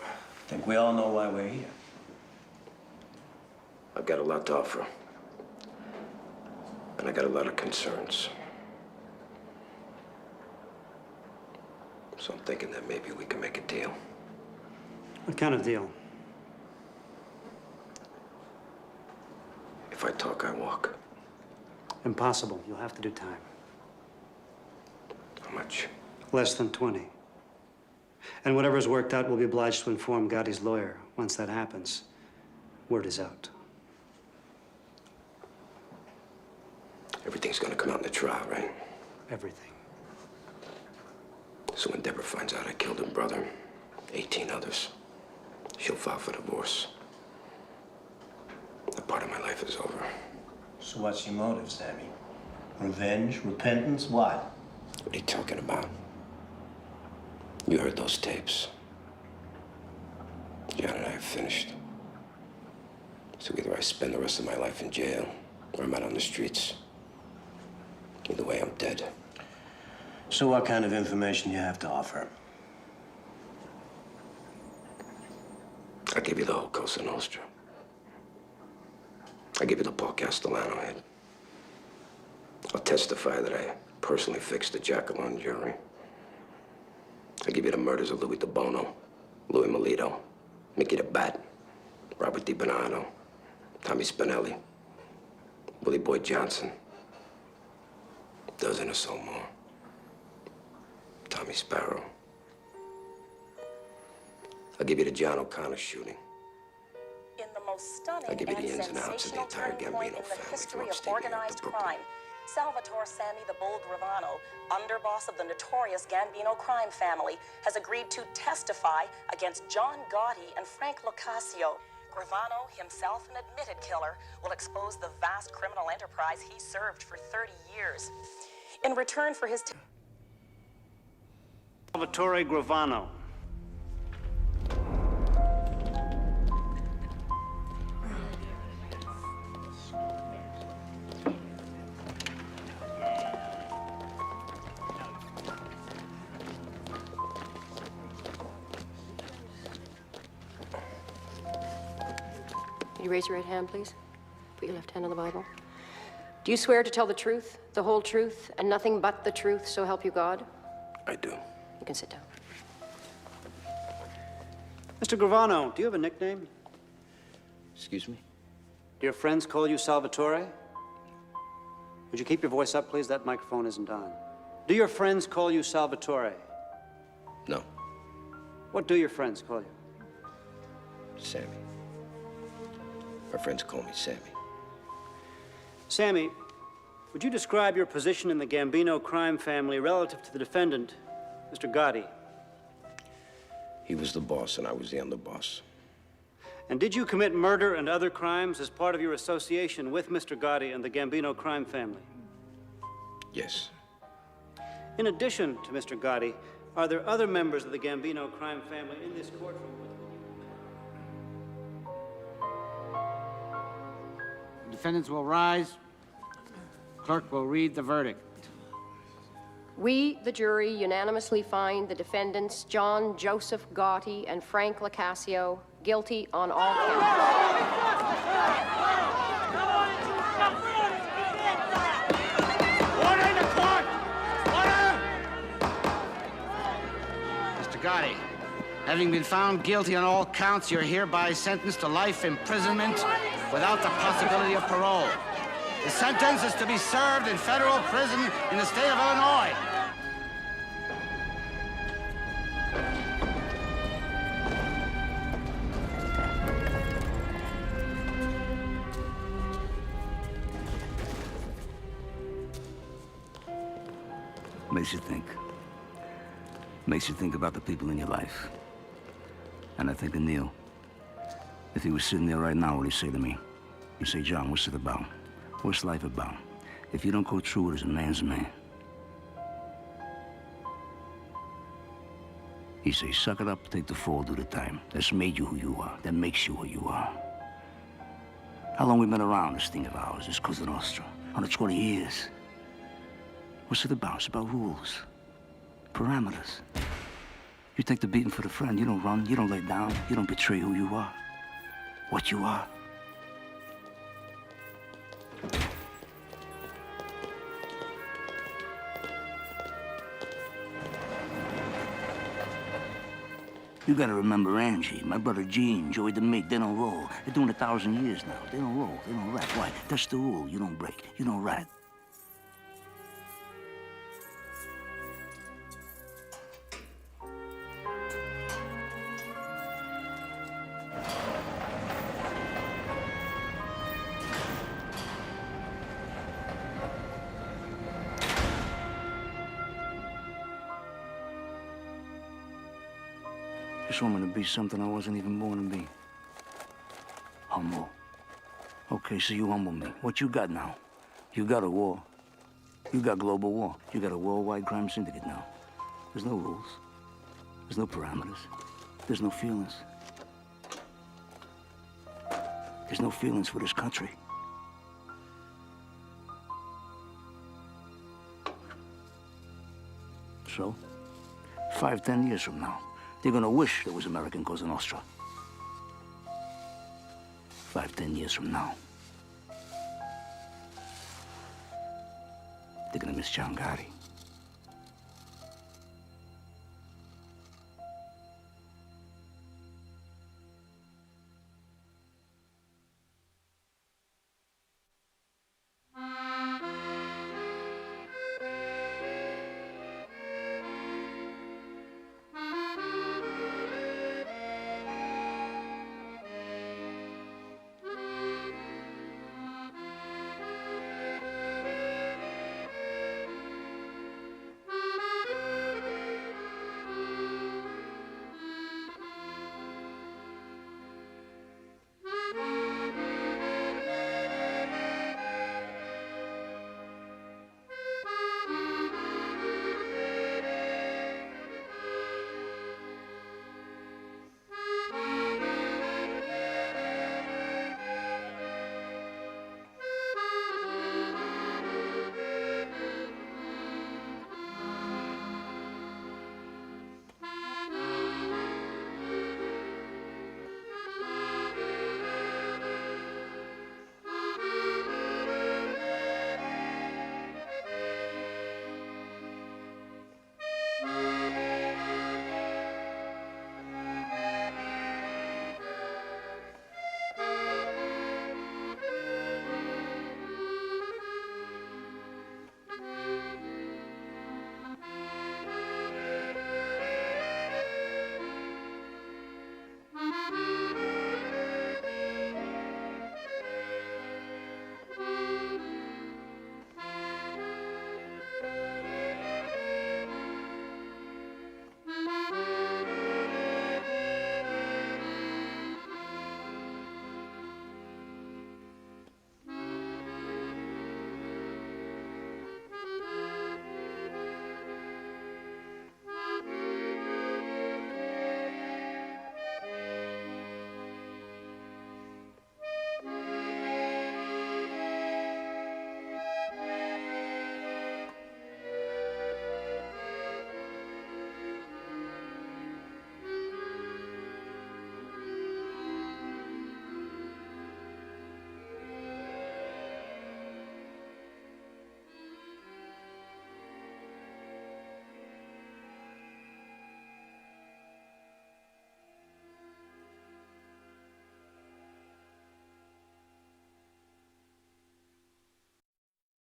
I think we all know why we're here. I've got a lot to offer. And I got a lot of concerns. So I'm thinking that maybe we can make a deal. What kind of deal? If I talk, I walk. Impossible. You'll have to do time. How much? Less than 20. And whatever's worked out, we'll be obliged to inform Gotti's lawyer. Once that happens, word is out. Everything's gonna come out in the trial, right? Everything. So when Deborah finds out I killed her brother, 18 others, she'll file for divorce. That part of my life is over. So what's your motive, Sammy? Revenge? Repentance? What? What are you talking about? You heard those tapes. John and I are finished. So either I spend the rest of my life in jail, or I'm out on the streets. Either way, I'm dead. So what kind of information you have to offer? I'll give you the whole Cosa Nostra. I'll give you the Paul Castellano head. I'll testify that I personally fixed the Jackalone jury. I'll give you the murders of Louis DeBono, Louis Melito, Mickey the Bat, Robert DiBernardo, Tommy Spinelli, Willie Boy Johnson, a dozen or so more. Tommy Sparrow. I'll give you the John O'Connor shooting. In the most stunning I'll give you the and ins and outs of the sensational entire turning point Gambino in the family history from of upstate New York to organized Brooklyn. crime, Salvatore Sammy the Bull Gravano, underboss of the notorious Gambino crime family, has agreed to testify against John Gotti and Frank Locascio. Gravano, himself an admitted killer, will expose the vast criminal enterprise he served for 30 years. In return for his... Salvatore Gravano. Could you raise your right hand, please? Put your left hand on the Bible. Do you swear to tell the truth, the whole truth, and nothing but the truth, so help you God? I do. You can sit down. Mr. Gravano, do you have a nickname? Excuse me? Do your friends call you Salvatore? Would you keep your voice up, please? That microphone isn't on. Do your friends call you Salvatore? No. What do your friends call you? Sammy. My friends call me Sammy. Sammy, would you describe your position in the Gambino crime family relative to the defendant, Mr. Gotti? He was the boss and I was the underboss. And did you commit murder and other crimes as part of your association with Mr. Gotti and the Gambino crime family? Yes. In addition to Mr. Gotti, are there other members of the Gambino crime family in this courtroom with Defendants will rise. Clerk will read the verdict. We, the jury, unanimously find the defendants John Joseph Gotti and Frank Locascio guilty on all counts. Order in the court! Order! Mr. Gotti, having been found guilty on all counts, you're hereby sentenced to life imprisonment without the possibility of parole. The sentence is to be served in federal prison in the state of Illinois. Makes you think. Makes you think about the people in your life. And I think of Neil. If he was sitting there right now, what would he say to me? He'd say, John, what's it about? What's life about? If you don't go through it as a man's man. He'd say, suck it up, take the fall, do the time. That's made you who you are. That makes you who you are. How long we been around, this thing of ours, this Cosa Nostra? 120 years. What's it about? It's about rules. Parameters. You take the beating for the friend. You don't run. You don't lay down. You don't betray who you are. What you are. You gotta remember Angie, my brother Gene, Joey the Mig. They don't roll. They're doing 1,000 years now. They don't roll. They don't rat. Why? That's the rule. You don't break. You don't rat. Just want me to be something I wasn't even born to be. Humble. Okay, so you humble me. What you got now? You got a war. You got global war. You got a worldwide crime syndicate now. There's no rules. There's no parameters. There's no feelings. There's no feelings for this country. So, 5, 10 years from now, they're gonna wish there was American Cosa Nostra. 5, 10 years from now, they're gonna miss John Gotti.